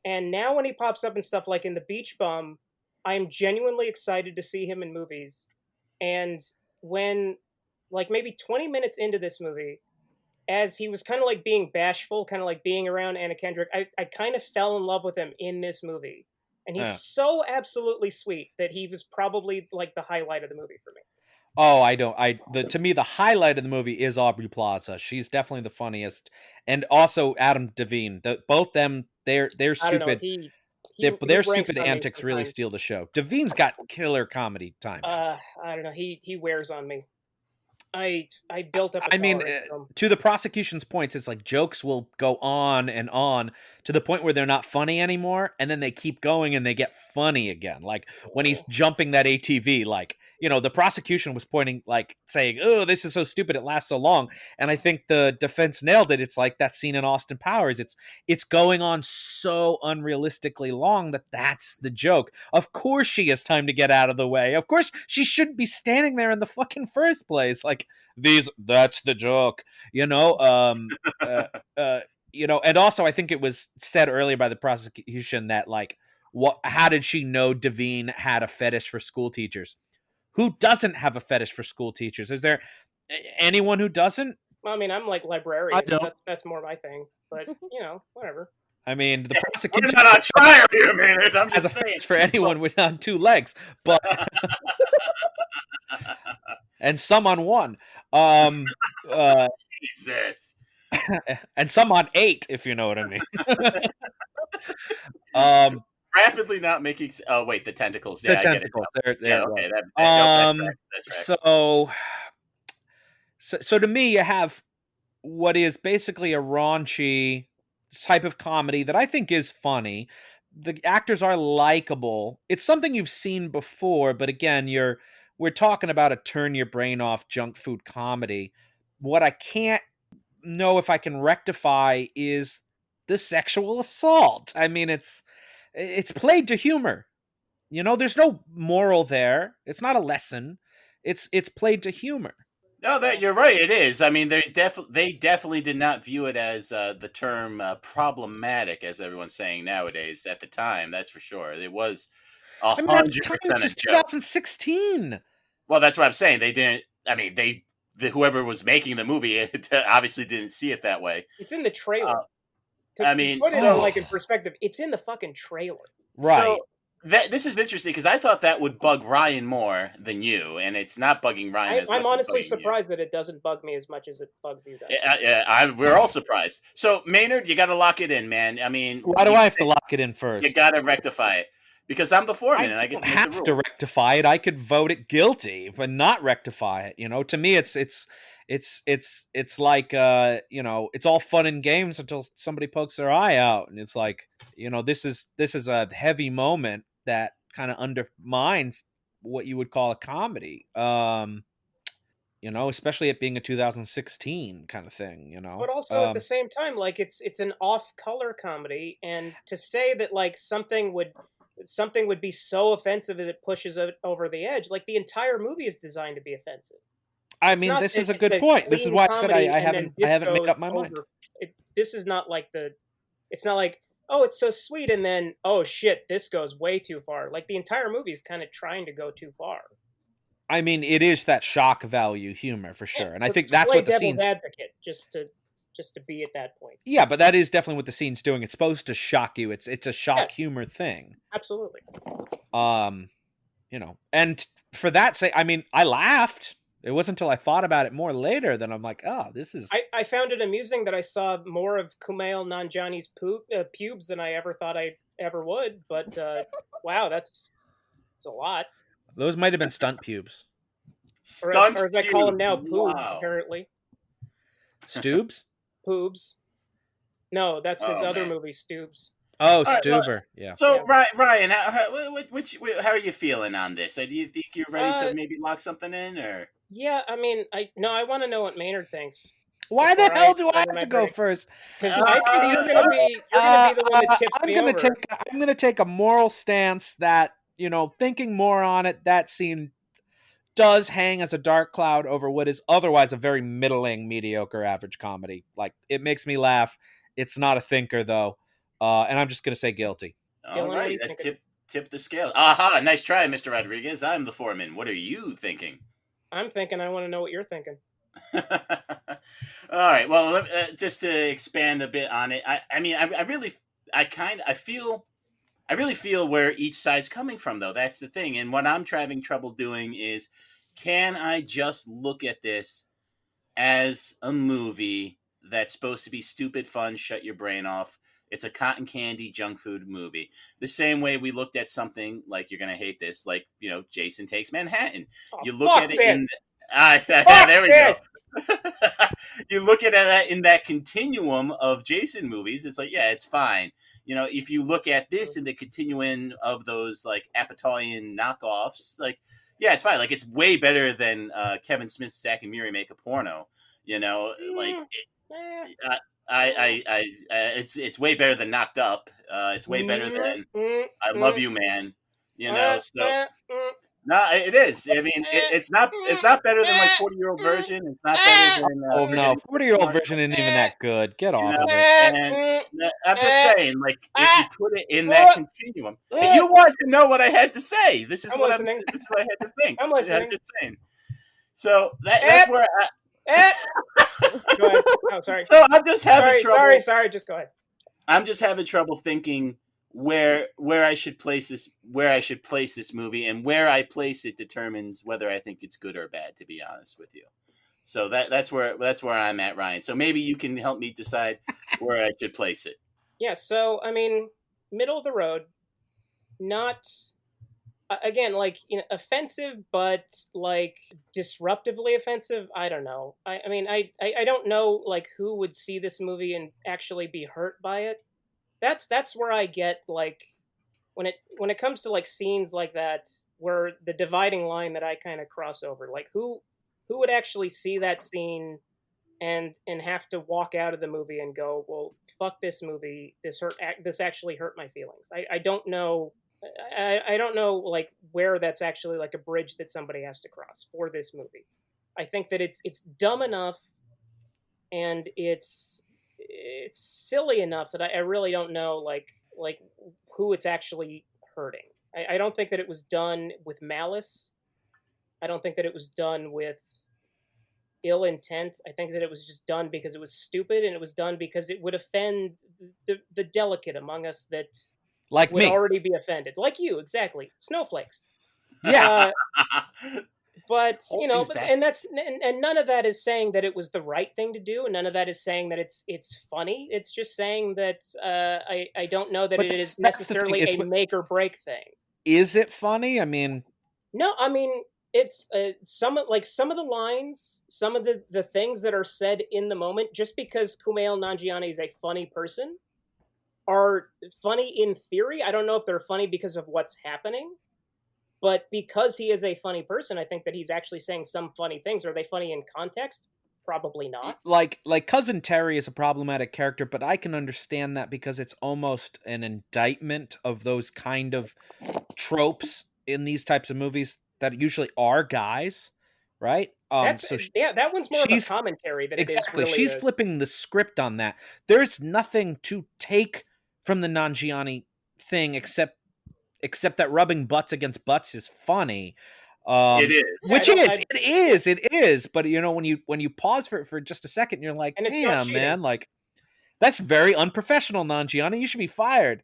And now when he pops up and stuff like in The Beach Bum, I am genuinely excited to see him in movies. And when, like maybe 20 minutes into this movie, as he was kind of like being bashful, kind of like being around Anna Kendrick, I kind of fell in love with him in this movie. And he's so absolutely sweet that he was probably like the highlight of the movie for me. Oh, to me, the highlight of the movie is Aubrey Plaza. She's definitely the funniest. And also Adam Devine. Both them, they're stupid. Their stupid antics really steal the show. Devine's got killer comedy time. I don't know. He wears on me. I built up. I mean, to the prosecution's points, it's like jokes will go on and on to the point where they're not funny anymore, and then they keep going and they get funny again. Like when he's jumping that ATV, like, you know, the prosecution was pointing, like saying, "Oh, this is so stupid, it lasts so long." And I think the defense nailed it. It's like that scene in Austin Powers. It's going on so unrealistically long that's the joke. Of course she has time to get out of the way. Of course she shouldn't be standing there in the fucking first place. Like that's the joke, you know. You know, and also I think it was said earlier by the prosecution that like, how did she know Devine had a fetish for school teachers? Who doesn't have a fetish for school teachers? Is there anyone who doesn't? Well, I mean, I'm like librarian. That's more my thing. But you know, whatever. I mean, the prosecution. We're not on trial here, Maynard. I'm just saying. For anyone on two legs, but and some on one. Jesus. And some on 8, if you know what I mean. Rapidly not making. Oh wait, the tentacles. Yeah, the tentacles. They're okay. That tracks. So to me, you have what is basically a raunchy type of comedy that I think is funny. The actors are likable. It's something you've seen before, but again, we're talking about a turn your brain off junk food comedy. What I can't know if I can rectify is the sexual assault. I mean, it's played to humor. You know, there's no moral there. It's not a lesson. It's played to humor. No, that you're right. It is. I mean, they definitely did not view it as the term problematic, as everyone's saying nowadays. At the time, that's for sure. It was 100% a joke. 2016. Well, that's what I'm saying. They didn't. I mean, whoever was making the movie obviously didn't see it that way. It's in the trailer. To put it in perspective, it's in the fucking trailer. Right. So this is interesting because I thought that would bug Ryan more than you, and it's not bugging Ryan as much. I'm honestly surprised that it doesn't bug me as much as it bugs you guys. We're all surprised. So Maynard, you got to lock it in, man. I mean, why do I have to lock it in first? You got to rectify it because I'm the foreman, and I get to make the rules. To rectify it. I could vote it guilty, but not rectify it. You know, to me, it's like you know, it's all fun and games until somebody pokes their eye out, and it's like, you know, this is a heavy moment that kind of undermines what you would call a comedy. You know, especially it being a 2016 kind of thing, you know. But also at the same time, like it's an off-color comedy, and to say that like something would be so offensive that it pushes it over the edge, like the entire movie is designed to be offensive. I mean, this is a good point. This is why I said I haven't made up my mind. This is not like it's not like, oh, it's so sweet, and then, oh shit, this goes way too far. Like the entire movie is kind of trying to go too far. I mean, it is that shock value humor for sure, and I think that's what the scene's advocate just to be at that point. Yeah, but that is definitely what the scene's doing. It's supposed to shock you. It's a shock humor thing. Absolutely. You know, and for that sake, I mean, I laughed. It wasn't until I thought about it more later that I'm like, oh, this is. I found it amusing that I saw more of Kumail Nanjiani's pubes than I ever thought I ever would. But wow, that's a lot. Those might have been stunt pubes. Or as I call them now, poobs, apparently. Stoobs? Poobs. No, that's his other movie, Stoobs. Oh, Stuber. Yeah. So, yeah. Ryan, how are you feeling on this? Do you think you're ready to maybe lock something in, or? Yeah, I mean, I want to know what Maynard thinks. Why the hell do I have to go first? Because I think you're gonna be the one that tips me over. I'm gonna take a moral stance that, thinking more on it, that scene does hang as a dark cloud over what is otherwise a very middling, mediocre, average comedy. Like, it makes me laugh. It's not a thinker, though. And I'm just going to say guilty. All right, tip the scale. Aha, nice try, Mr. Rodriguez. I'm the foreman. What are you thinking? I'm thinking I want to know what you're thinking. All right, well, just to expand a bit on it, I really feel where each side's coming from, though. That's the thing. And what I'm having trouble doing is, can I just look at this as a movie that's supposed to be stupid fun, shut your brain off? It's a cotton candy junk food movie. The same way we looked at something like, you're going to hate this, like, Jason Takes Manhattan. You look at it in there we go. You look at that in that continuum of Jason movies, it's like, yeah, it's fine. If you look at this in the continuum of those like Apatow knockoffs, like, yeah, it's fine. Like, it's way better than Kevin Smith's Zack and Miri Make a Porno. It's way better than Knocked Up. It's way better than I Love You, Man. No, it is. I mean, it's not better than like 40-year-old version. It's not better than. Oh no, 40-year-old version isn't even that good. Get off of it. And I'm just saying, like, if you put it in that continuum, you want to know what I had to say. This is what I had to think. I'm listening. I'm just saying. So that's where Go ahead. Oh, sorry. So I'm just having trouble. Sorry. Just go ahead. I'm just having trouble thinking where I should place this movie, and where I place it determines whether I think it's good or bad, to be honest with you. So that's where I'm at, Ryan. So maybe you can help me decide where I should place it. Yeah, so I mean, middle of the road, not again, like, offensive, but like disruptively offensive. I don't know. I mean, I don't know like who would see this movie and actually be hurt by it. That's where I get, like, when it comes to like scenes like that, where the dividing line that I kind of cross over, like who would actually see that scene and have to walk out of the movie and go, well, fuck this movie, this actually hurt my feelings. I don't know. I don't know, like, where that's actually like a bridge that somebody has to cross for this movie. I think that it's dumb enough, and it's silly enough that I really don't know like who it's actually hurting. I don't think that it was done with malice. I don't think that it was done with ill intent. I think that it was just done because it was stupid, and it was done because it would offend the delicate among us that like would me already be offended. Like you, exactly. Snowflakes. Yeah. But and none of that is saying that it was the right thing to do, and none of that is saying that it's funny. It's just saying that I don't know that it is necessarily a make or break thing. Is it funny? I mean, no. I mean, it's some of the lines, some of the things that are said in the moment. Just because Kumail Nanjiani is a funny person, are funny in theory. I don't know if they're funny because of what's happening. But because he is a funny person, I think that he's actually saying some funny things. Are they funny in context? Probably not. Like Cousin Terry is a problematic character, but I can understand that because it's almost an indictment of those kind of tropes in these types of movies that usually are guys, right? That one's more of a commentary than exactly. It is really she's flipping the script on that. There's nothing to take from the Nanjiani thing except that rubbing butts against butts is funny. It is. It is. But when you pause for just a second, you're like, damn, man, like, that's very unprofessional, Nanjiani. You should be fired.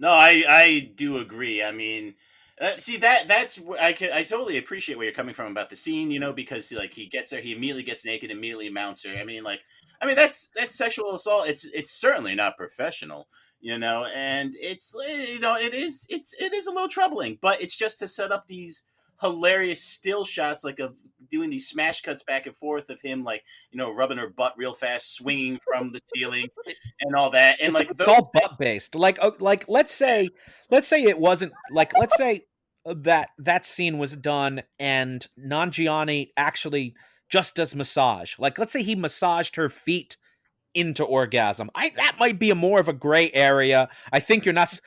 No, I do agree. I mean, See that's I totally appreciate where you're coming from about the scene, because like he gets there, he immediately gets naked, immediately mounts her. I mean, that's sexual assault. It's certainly not professional, and it is a little troubling, but it's just to set up these hilarious still shots, like of doing these smash cuts back and forth of him, like rubbing her butt real fast, swinging from the ceiling, and all that, and like it's all butt based. Like let's say it wasn't like let's say that scene was done and Nanjiani actually just does massage. Like let's say he massaged her feet into orgasm. That might be more of a gray area. I think you're not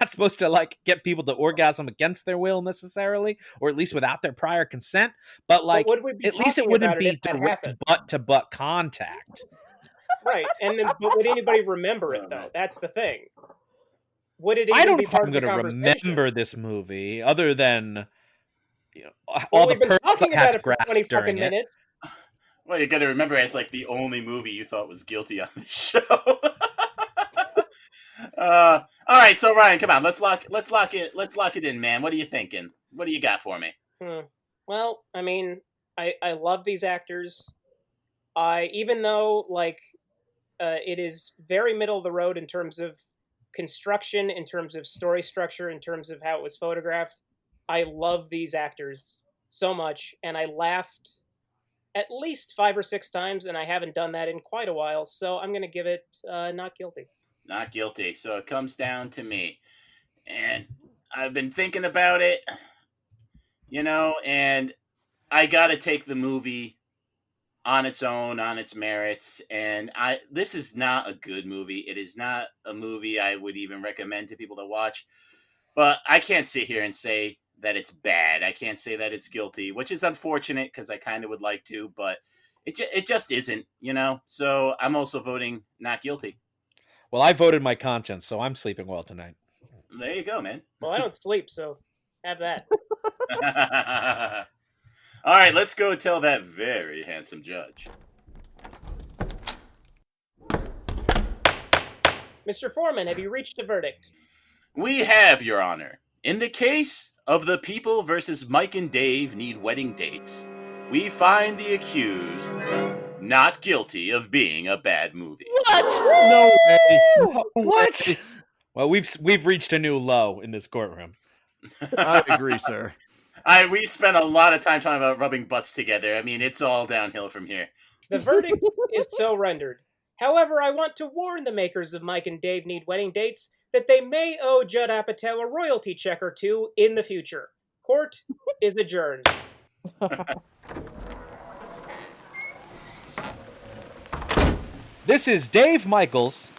supposed to like get people to orgasm against their will necessarily, or at least without their prior consent. But like, at least it wouldn't be direct butt to butt contact. Right, and then but would anybody remember it though? That's the thing. Would it? I don't know if I'm going to remember this movie other than all we've the been talking about it for 20 during fucking minutes. Well, you got to remember, it's like the only movie you thought was guilty on the show. All right, so Ryan, come on, let's lock it in, man. What are you thinking? What do you got for me? Well, I mean, I love these actors. Even though like it is very middle of the road in terms of construction, in terms of story structure, in terms of how it was photographed, I love these actors so much, and I laughed at least 5 or 6 times, and I haven't done that in quite a while, so I'm going to give it not guilty. Not guilty. So it comes down to me. And I've been thinking about it, and I got to take the movie on its own, on its merits. And this is not a good movie. It is not a movie I would even recommend to people to watch. But I can't sit here and say that it's bad. I can't say that it's guilty, which is unfortunate because I kind of would like to, but it just isn't, So I'm also voting not guilty. Well, I voted my conscience, so I'm sleeping well tonight. There you go, man. Well, I don't sleep, so have that. All right, let's go tell that very handsome judge. Mr. Foreman, have you reached a verdict? We have, Your Honor. In the case of The People versus Mike and Dave Need Wedding Dates, we find the accused not guilty of being a bad movie. What? No way. What? Well, we've reached a new low in this courtroom. I agree, sir. We spent a lot of time talking about rubbing butts together. I mean, it's all downhill from here. The verdict is so rendered. However, I want to warn the makers of Mike and Dave Need Wedding Dates that they may owe Judd Apatow a royalty check or two in the future. Court is adjourned. This is Dave Michaels,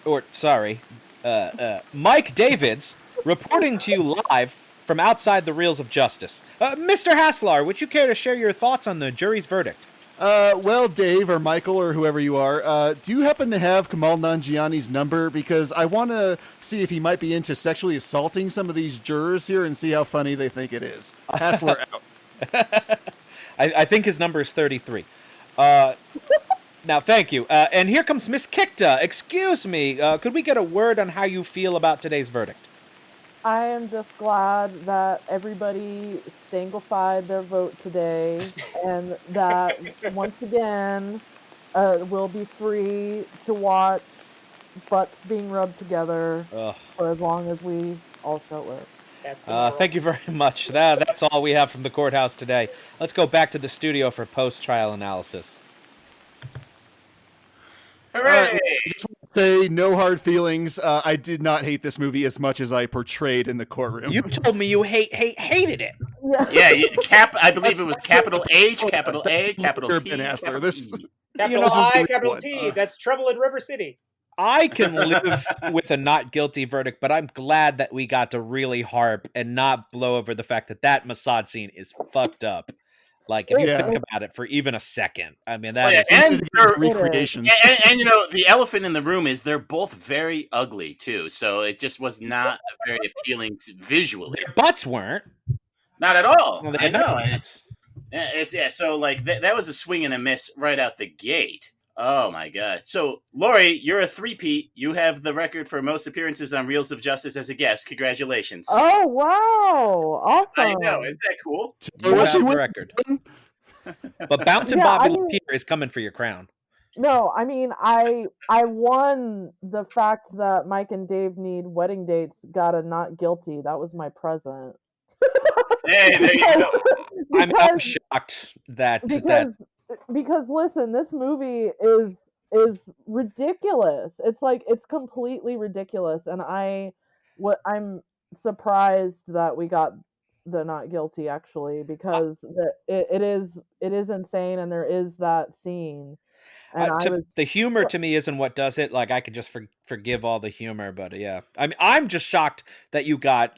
Mike Davids, reporting to you live from outside the Reels of Justice. Mr. Haslar, would you care to share your thoughts on the jury's verdict? Well, Dave or Michael or whoever you are, do you happen to have Kamal Nanjiani's number? Because I want to see if he might be into sexually assaulting some of these jurors here and see how funny they think it is. Haslar out. I think his number is 33. Now, thank you. And here comes Miss Kikta. Excuse me, could we get a word on how you feel about today's verdict? I am just glad that everybody stanglified their vote today, and that once again we'll be free to watch butts being rubbed together for as long as we all shall live. Thank you very much. That's all we have from the courthouse today. Let's go back to the studio for post-trial analysis. Hooray! I just want to say, no hard feelings. I did not hate this movie as much as I portrayed in the courtroom. You told me you hated it. Yeah, I believe it was capital H, capital A, capital T. Capital I, capital T. That's trouble in River City. I can live with a not guilty verdict, but I'm glad that we got to really harp and not blow over the fact that massage scene is fucked up. Like, if you think about it for even a second, I mean, that is... And recreations. And, the elephant in the room is they're both very ugly, too. So it just was not very appealing visually. Their butts weren't. Not at all. Well, I know. So, like, that was a swing and a miss right out the gate. Oh my god. So, Lori, you're a three-peat. You have the record for most appearances on Reels of Justice as a guest. Congratulations. Oh wow! Awesome. I know. Isn't that cool? You What have you the win? record. But Bouncing Yeah, Bobby I mean- Lapierre is coming for your crown. No, I mean I won the fact that Mike and Dave need wedding dates. Got a not guilty. That was my present. Hey, there you go. I'm Because- shocked that because listen, this movie is ridiculous. It's like it's completely ridiculous, and I'm surprised that we got the not guilty actually, because it is insane, and there is that scene, and the humor to me isn't what does it. Like I could just forgive all the humor, but yeah, I mean, I'm just shocked that you got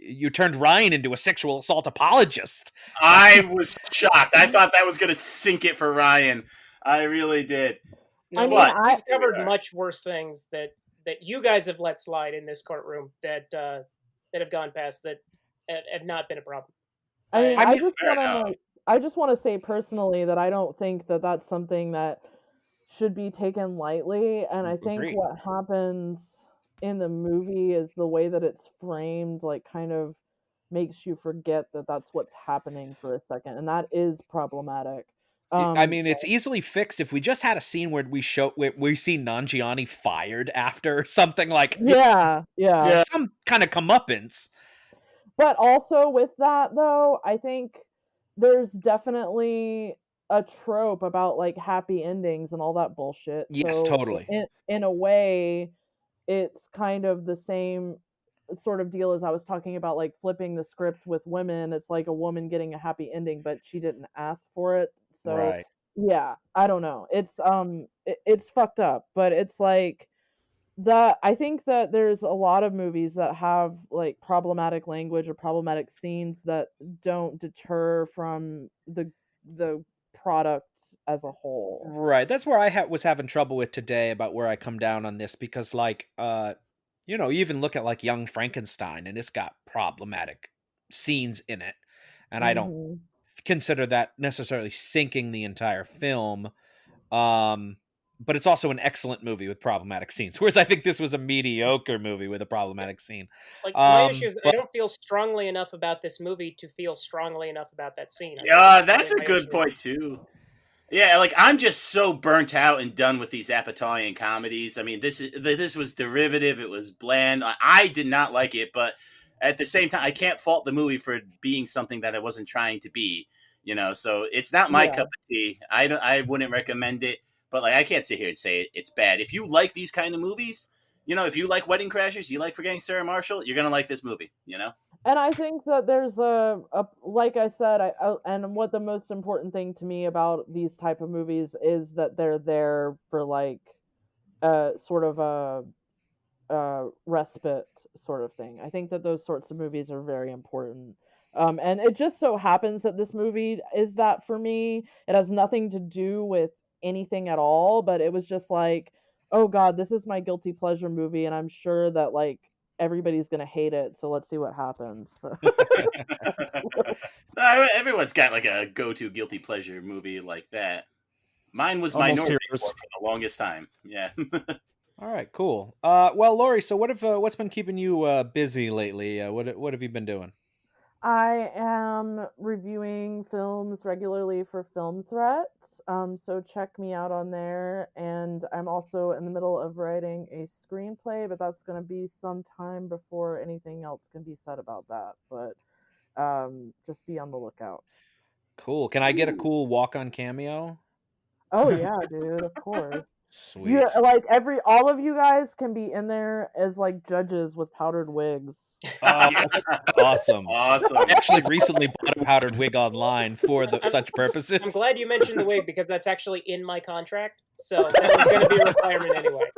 you turned Ryan into a sexual assault apologist. I was shocked. I thought that was going to sink it for Ryan. I really did. No, I mean, But we've covered much worse things that you guys have let slide in this courtroom that have gone past that have not been a problem. I mean, I mean, fair enough. I just want to say personally that I don't think that that's something that should be taken lightly, and I think Agreed. what happens in the movie is the way that it's framed, like, kind of makes you forget that that's what's happening for a second, and that is problematic. I mean, it's easily fixed if we just had a scene where we see Nanjiani fired after something like yeah. some kind of comeuppance. But also with that, though, I think there's definitely a trope about like happy endings and all that bullshit. Yes, So totally. In a way, it's kind of the same sort of deal as I was talking about, like flipping the script with women. It's like a woman getting a happy ending, but she didn't ask for it. So Right. yeah, I don't know. It's fucked up, but it's like that. I think that there's a lot of movies that have like problematic language or problematic scenes that don't deter from the product as a whole. Right. That's where I was having trouble with today about where I come down on this, because like you even look at like Young Frankenstein and it's got problematic scenes in it, and I don't consider that necessarily sinking the entire film. But it's also an excellent movie with problematic scenes, whereas I think this was a mediocre movie with a problematic scene. Like, my issue is I don't feel strongly enough about this movie to feel strongly enough about that scene. Yeah, that's a good point too. Yeah, like I'm just so burnt out and done with these Apatow comedies. I mean, this was derivative. It was bland. I did not like it, but at the same time, I can't fault the movie for being something that it wasn't trying to be. So it's not my cup of tea. I wouldn't recommend it. But like, I can't sit here and say it's bad. If you like these kind of movies, if you like Wedding Crashers, you like Forgetting Sarah Marshall, you're gonna like this movie. And I think that there's a like I said, and what the most important thing to me about these type of movies is that they're there for like sort of a respite sort of thing. I think that those sorts of movies are very important. And it just so happens that this movie is that for me. It has nothing to do with anything at all, but it was just like, oh god, this is my guilty pleasure movie, and I'm sure that like everybody's gonna hate it, so let's see what happens. Everyone's got like a go-to guilty pleasure movie like that. Mine was Minority Report for the longest time. Yeah. All right, cool. Well, Lori, so what's been keeping you busy lately? What have you been doing? I am reviewing films regularly for Film Threat. So check me out on there, and I'm also in the middle of writing a screenplay, but that's going to be some time before anything else can be said about that, but just be on the lookout. Cool. Can I get a cool walk-on cameo? Oh yeah, dude, of course. Sweet. Yeah, like all of you guys can be in there as like judges with powdered wigs. Oh, that's awesome. Awesome. I actually recently bought a powdered wig online for such purposes. I'm glad you mentioned the wig, because that's actually in my contract, so that was going to be a requirement anyway.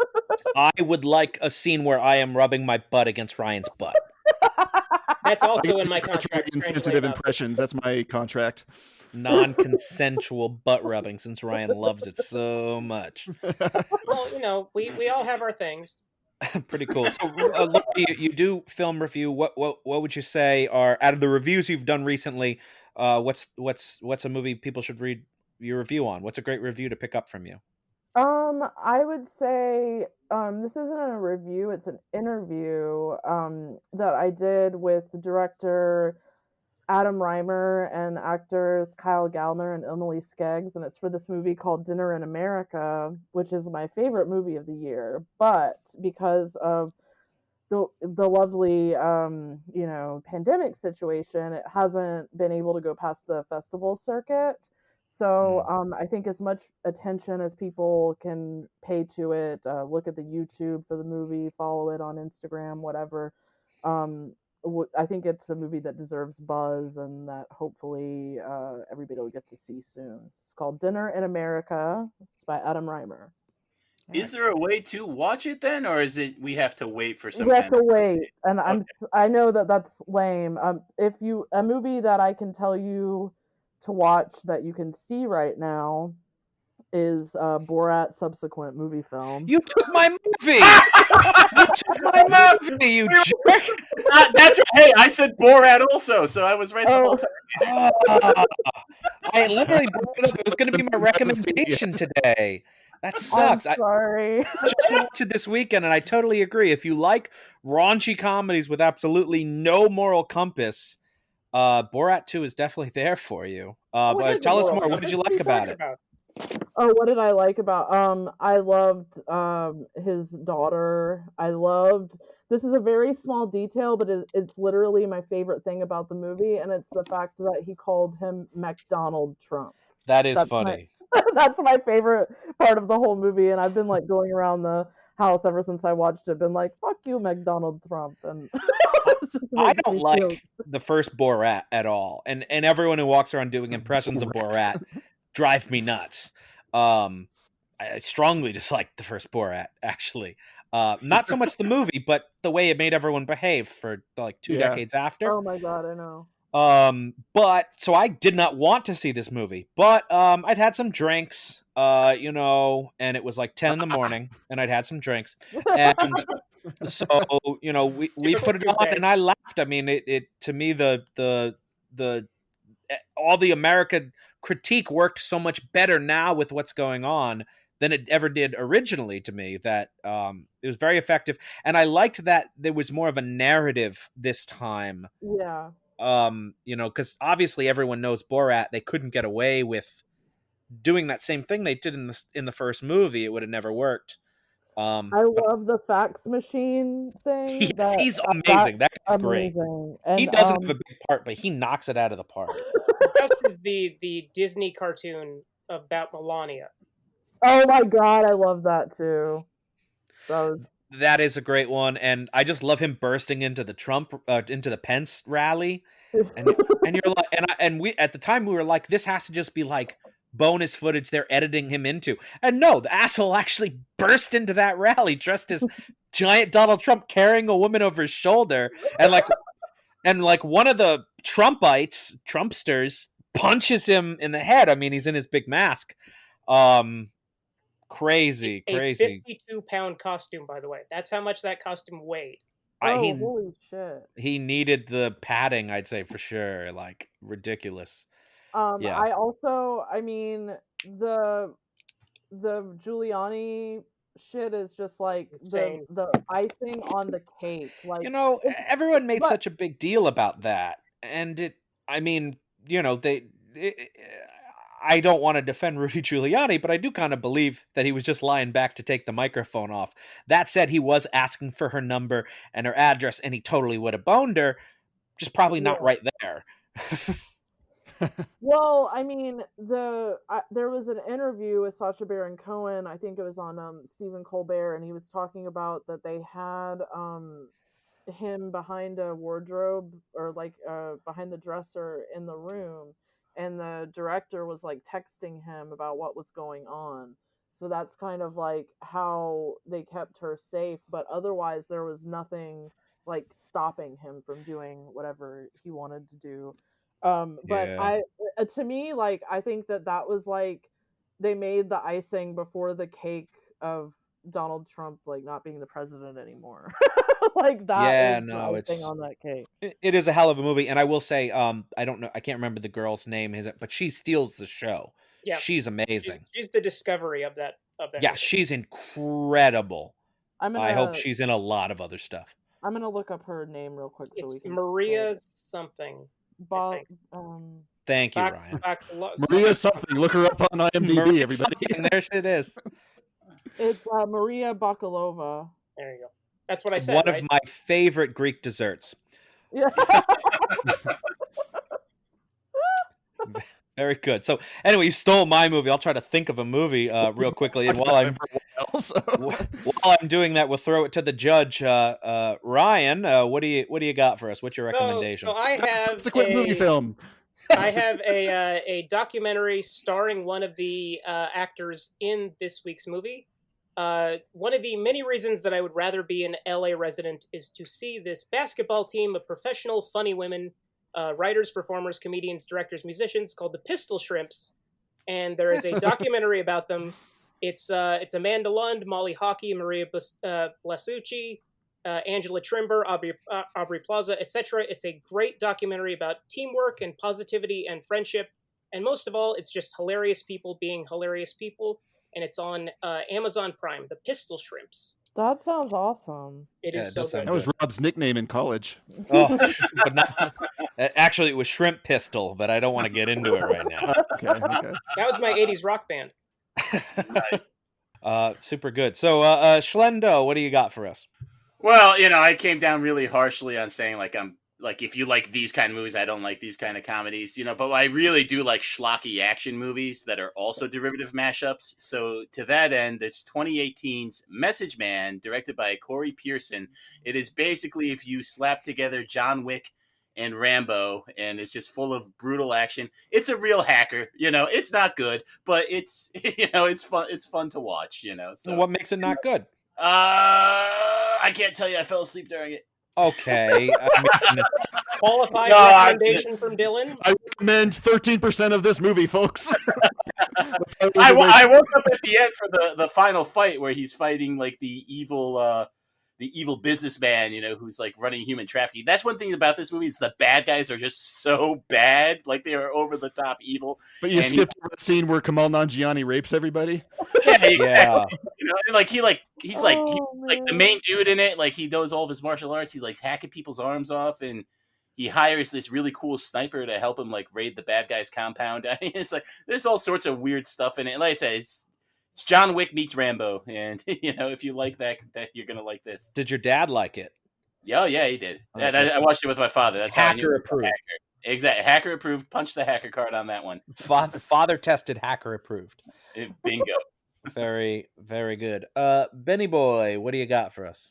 I would like a scene where I am rubbing my butt against Ryan's butt. That's also in my contract. Insensitive impressions. That's my contract. Non-consensual butt rubbing, since Ryan loves it so much. Well, we all have our things. Pretty cool. So, look, you do film review. What would you say are, out of the reviews you've done recently? What's a movie people should read your review on? What's a great review to pick up from you? I would say this isn't a review; it's an interview that I did with the director Adam Reimer and actors Kyle Gallner and Emily Skeggs, and it's for this movie called Dinner in America, which is my favorite movie of the year. But because of the lovely pandemic situation, it hasn't been able to go past the festival circuit. So I think as much attention as people can pay to it, look at the YouTube for the movie, follow it on Instagram, whatever. I think it's a movie that deserves buzz and that hopefully everybody will get to see soon. It's called Dinner in America. It's by Adam Reimer. Is there a way to watch it then, or is it we have to wait for some? We have to wait, and Okay. I know that that's lame. If you a movie that I can tell you to watch that you can see right now is Borat subsequent movie film. You took my movie. You took my movie. You jerk. That's hey, I said Borat also, so I was right the whole time. I literally brought it up. It was going to be my recommendation today. That sucks. I'm sorry. I just watched it this weekend, and I totally agree. If you like raunchy comedies with absolutely no moral compass, Borat 2 is definitely there for you. But tell us more. What did you like about it? Oh, what did I like about I loved his daughter. This is a very small detail, but it's literally my favorite thing about the movie, and it's the fact that he called him McDonald Trump. That is funny. That's my favorite part of the whole movie, and I've been like going around the house ever since I watched it, been like, "Fuck you, McDonald Trump." And I don't like the first Borat at all, and everyone who walks around doing impressions of Borat drive me nuts. I strongly dislike the first Borat, actually. Not so much the movie, but the way it made everyone behave for like 2 decades after. Oh my god, I know. But so I did not want to see this movie, but I'd had some drinks, and it was like 10 in the morning, and I'd had some drinks, and so we put it on, and I laughed. I mean, it to me the all the American critique worked so much better now with what's going on than it ever did originally to me. That it was very effective, and I liked that there was more of a narrative this time. Yeah. Because obviously everyone knows Borat. They couldn't get away with doing that same thing they did in the first movie. It would have never worked. I love the fax machine thing. Yes, he's amazing. That guy's great. And, he doesn't have a big part, but he knocks it out of the park. This is the Disney cartoon about Melania. Oh my god, I love that too. That is a great one, and I just love him bursting into the Pence rally, and you're like, and we at the time we were like, this has to just be like bonus footage they're editing him into, and no, the asshole actually burst into that rally dressed as giant Donald Trump carrying a woman over his shoulder, and like one of the Trumpsters punches him in the head. I mean, he's in his big mask. Crazy. A 52-pound costume, by the way. That's how much that costume weighed. Holy shit. He needed the padding, I'd say, for sure. Like, ridiculous. Yeah. I also, I mean, the Giuliani shit is just like the icing on the cake. Like, everyone made such a big deal about that. And I don't want to defend Rudy Giuliani, but I do kind of believe that he was just lying back to take the microphone off. That said, he was asking for her number and her address, and he totally would have boned her, just probably not right there. Well, I mean, there was an interview with Sacha Baron Cohen. I think it was on Stephen Colbert, and he was talking about that they had him behind a wardrobe or like behind the dresser in the room. And the director was like texting him about what was going on. So that's kind of like how they kept her safe. But otherwise, there was nothing like stopping him from doing whatever he wanted to do. But to me, like, I think that was like they made the icing before the cake of Donald Trump like not being the president anymore. Like that icing on that cake. It is a hell of a movie, and I will say, I don't know, I can't remember the girl's name, but she steals the show. Yeah. She's amazing. She's the discovery of that. Yeah, movie. she's incredible. I'm I hope gonna she's in a lot of other stuff. I'm gonna look up her name real quick so It's we can. Maria something. Ba- think. Thank you, Ryan. Maria something. Look her up on IMDb, Maria everybody. something, there it is. It's Maria Bakalova. There you go. That's what I said. One right? of my favorite Greek desserts. Yeah. Very good. So anyway, you stole my movie. I'll try to think of a movie real quickly, and while I'm doing that, we'll throw it to the judge. Ryan, what do you got for us? What's your recommendation? So I have subsequent movie film. I have a documentary starring one of the actors in this week's movie. One of the many reasons that I would rather be an LA resident is to see this basketball team of professional, funny women, writers, performers, comedians, directors, musicians, called the Pistol Shrimps, and there is a documentary about them. It's Amanda Lund, Molly Hockey, Maria Blasucci, Angela Trimber, Aubrey Plaza, etc. It's a great documentary about teamwork and positivity and friendship, and most of all, it's just hilarious people being hilarious people, and it's on Amazon Prime, The Pistol Shrimps. That sounds awesome. It is so good. That was Robb's nickname in college. Oh, but not, actually, it was Shrimp Pistol, but I don't want to get into it right now. Okay. That was my 80s rock band. Super good. So, Schlender, what do you got for us? Well, I came down really harshly on saying if you like these kind of movies, I don't like these kind of comedies, but I really do like schlocky action movies that are also derivative mashups. So to that end, there's 2018's Message Man, directed by Corey Pearson. It is basically if you slap together John Wick and Rambo, and it's just full of brutal action. It's a real hacker, it's not good, but it's, it's fun. It's fun to watch, So what makes it not good? I can't tell you. I fell asleep during it. Okay. Qualified recommendation from Dylan. I recommend 13% of this movie, folks. I woke up at the end for the final fight where he's fighting like the evil businessman, who's like running human trafficking. That's one thing about this movie is the bad guys are just so bad, like they are over the top evil. But you skipped over the scene where Kamal Nanjiani rapes everybody. Yeah. He's the main dude in it. Like he knows all of his martial arts. He likes hacking people's arms off, and he hires this really cool sniper to help him like raid the bad guy's compound. I mean, it's like there's all sorts of weird stuff in it. Like I said, it's John Wick meets Rambo, and if you like that you're gonna like this. Did your dad like it? Yeah, he did. Okay. I watched it with my father. That's hacker how I knew approved. Exactly, hacker approved. Punch the hacker card on that one. Father tested, hacker approved. Bingo. Very, very good. Benny boy, what do you got for us?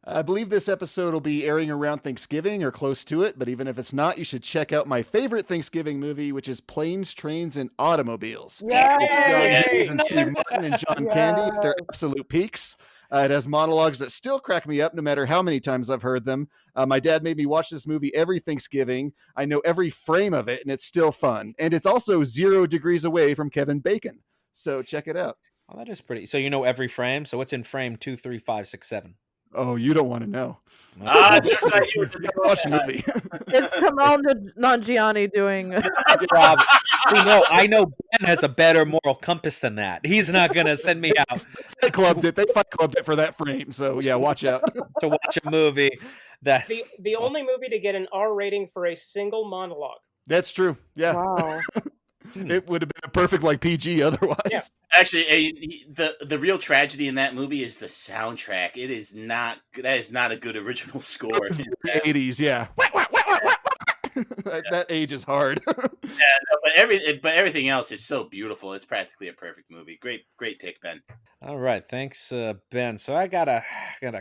I believe this episode will be airing around Thanksgiving or close to it, but even if it's not, you should check out my favorite Thanksgiving movie, which is Planes, Trains, and Automobiles. It stars Steve Martin and John Candy at their absolute peaks. It has monologues that still crack me up no matter how many times I've heard them. My dad made me watch this movie every Thanksgiving. I know every frame of it, and it's still fun. And it's also 0 degrees away from Kevin Bacon. So check it out. Oh, that is pretty. So you know every frame? So what's in frame 2, 3, 5, 6, 7? Oh, you don't want to know. Just like you watch the movie. It's Kamal Nanjiani doing. Rob, I know Ben has a better moral compass than that. He's not going to send me out. They clubbed it for that frame. So yeah, watch out to watch a movie that the only movie to get an R rating for a single monologue. That's true. Yeah. Wow. It would have been a perfect like PG otherwise. Yeah. Actually, the real tragedy in that movie is the soundtrack. That is not a good original score. 80s, yeah. That age is hard. But everything else is so beautiful. It's practically a perfect movie. Great pick, Ben. All right, thanks, Ben. So I gotta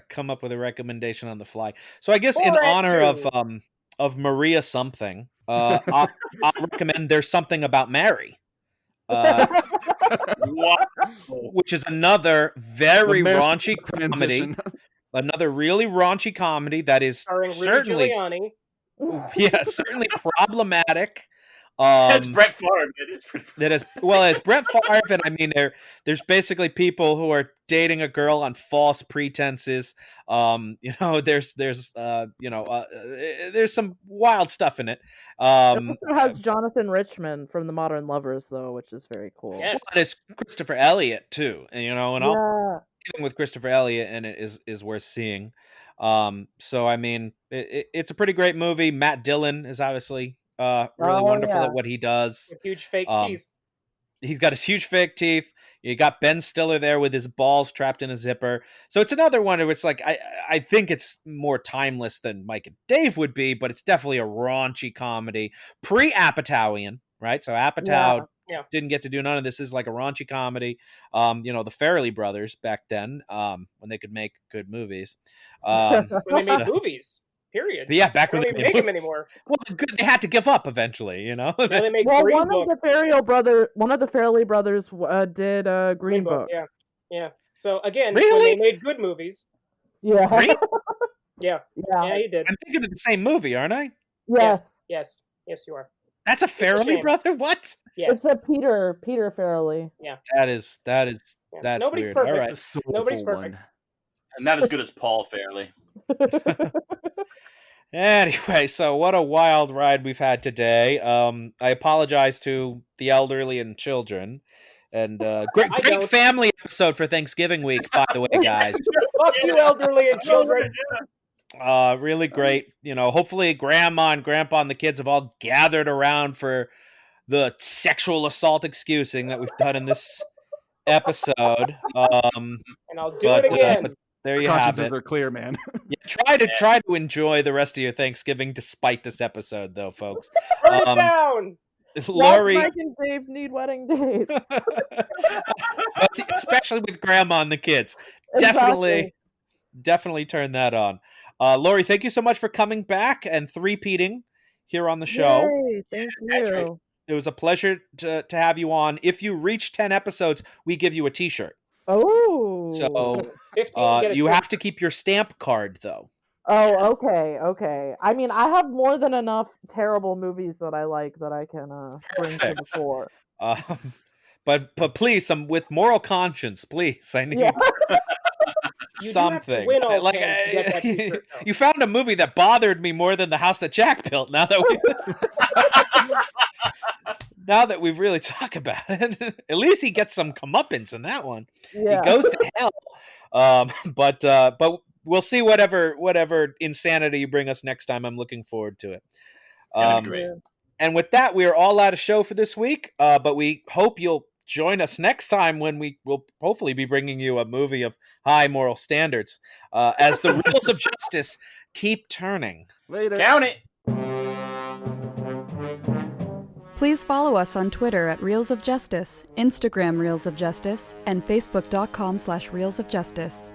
come up with a recommendation on the fly. So I guess in honor of Maria something, I'll recommend There's Something About Mary. Which is another very raunchy comedy. Another really raunchy comedy that is certainly certainly problematic. That's Brett Favre. It's Brett Favre, and I mean there's basically people who are dating a girl on false pretenses. There's some wild stuff in it. It also has Jonathan Richman from The Modern Lovers, though, which is very cool. Yes. Well, it's Christopher Elliott too, and anything with Christopher Elliott in it is worth seeing. So I mean, it's a pretty great movie. Matt Dillon is obviously really wonderful at what he does. With huge fake teeth. He's got his huge fake teeth. You got Ben Stiller there with his balls trapped in a zipper. So it's another one where it's like, I think it's more timeless than Mike and Dave would be, but it's definitely a raunchy comedy. Pre-Apatowian, right? So Apatow didn't get to do none of this. This is like a raunchy comedy. The Farrelly brothers back then, when they could make good movies. When they made movies. Period. But yeah, back when they make them anymore. Well, they had to give up eventually, Now they make one Green of Book. the Farrelly brothers did Green Book. Yeah. So again, Really? when they made good movies. Yeah. Green? Yeah, he did. I'm thinking of the same movie, aren't I? Yes. Yes, you are. That's a Farrelly brother? What? Yes. It's a Peter Farrelly. Yeah. That's Nobody's weird. perfect. All right. Nobody's perfect. And not as good as Paul Fairley. Anyway, so what a wild ride we've had today. I apologize to the elderly and children. And great family episode for Thanksgiving week, by the way, guys. Fuck you, elderly and children. Really great. Hopefully Grandma and Grandpa and the kids have all gathered around for the sexual assault excusing that we've done in this episode. And I'll do it again. But there you have Consciences it. are clear, man. Yeah, try to enjoy the rest of your Thanksgiving despite this episode, though, folks. Burn it down. Lorry, Mike and Dave need wedding dates. especially with Grandma and the kids. Exactly. Definitely turn that on. Lorry, thank you so much for coming back and three-peating here on the show. Yay, thank you. It was a pleasure to have you on. If you reach 10 episodes, we give you a t-shirt. Oh. So 15, you have to keep your stamp card, though. Oh, okay. I mean, I have more than enough terrible movies that I like that I can bring to the fore. But please, with moral conscience, please. I need something. You found a movie that bothered me more than The House That Jack Built. Now that we've really talked about it, at least he gets some comeuppance in that one. Yeah. He goes to hell. But we'll see whatever insanity you bring us next time. I'm looking forward to it. Great. And with that, we are all out of show for this week. But we hope you'll join us next time when we will hopefully be bringing you a movie of high moral standards as the rules of justice keep turning. Later. Count it. Please follow us on Twitter at Reels of Justice, Instagram Reels of Justice, and Facebook.com/Reels of Justice.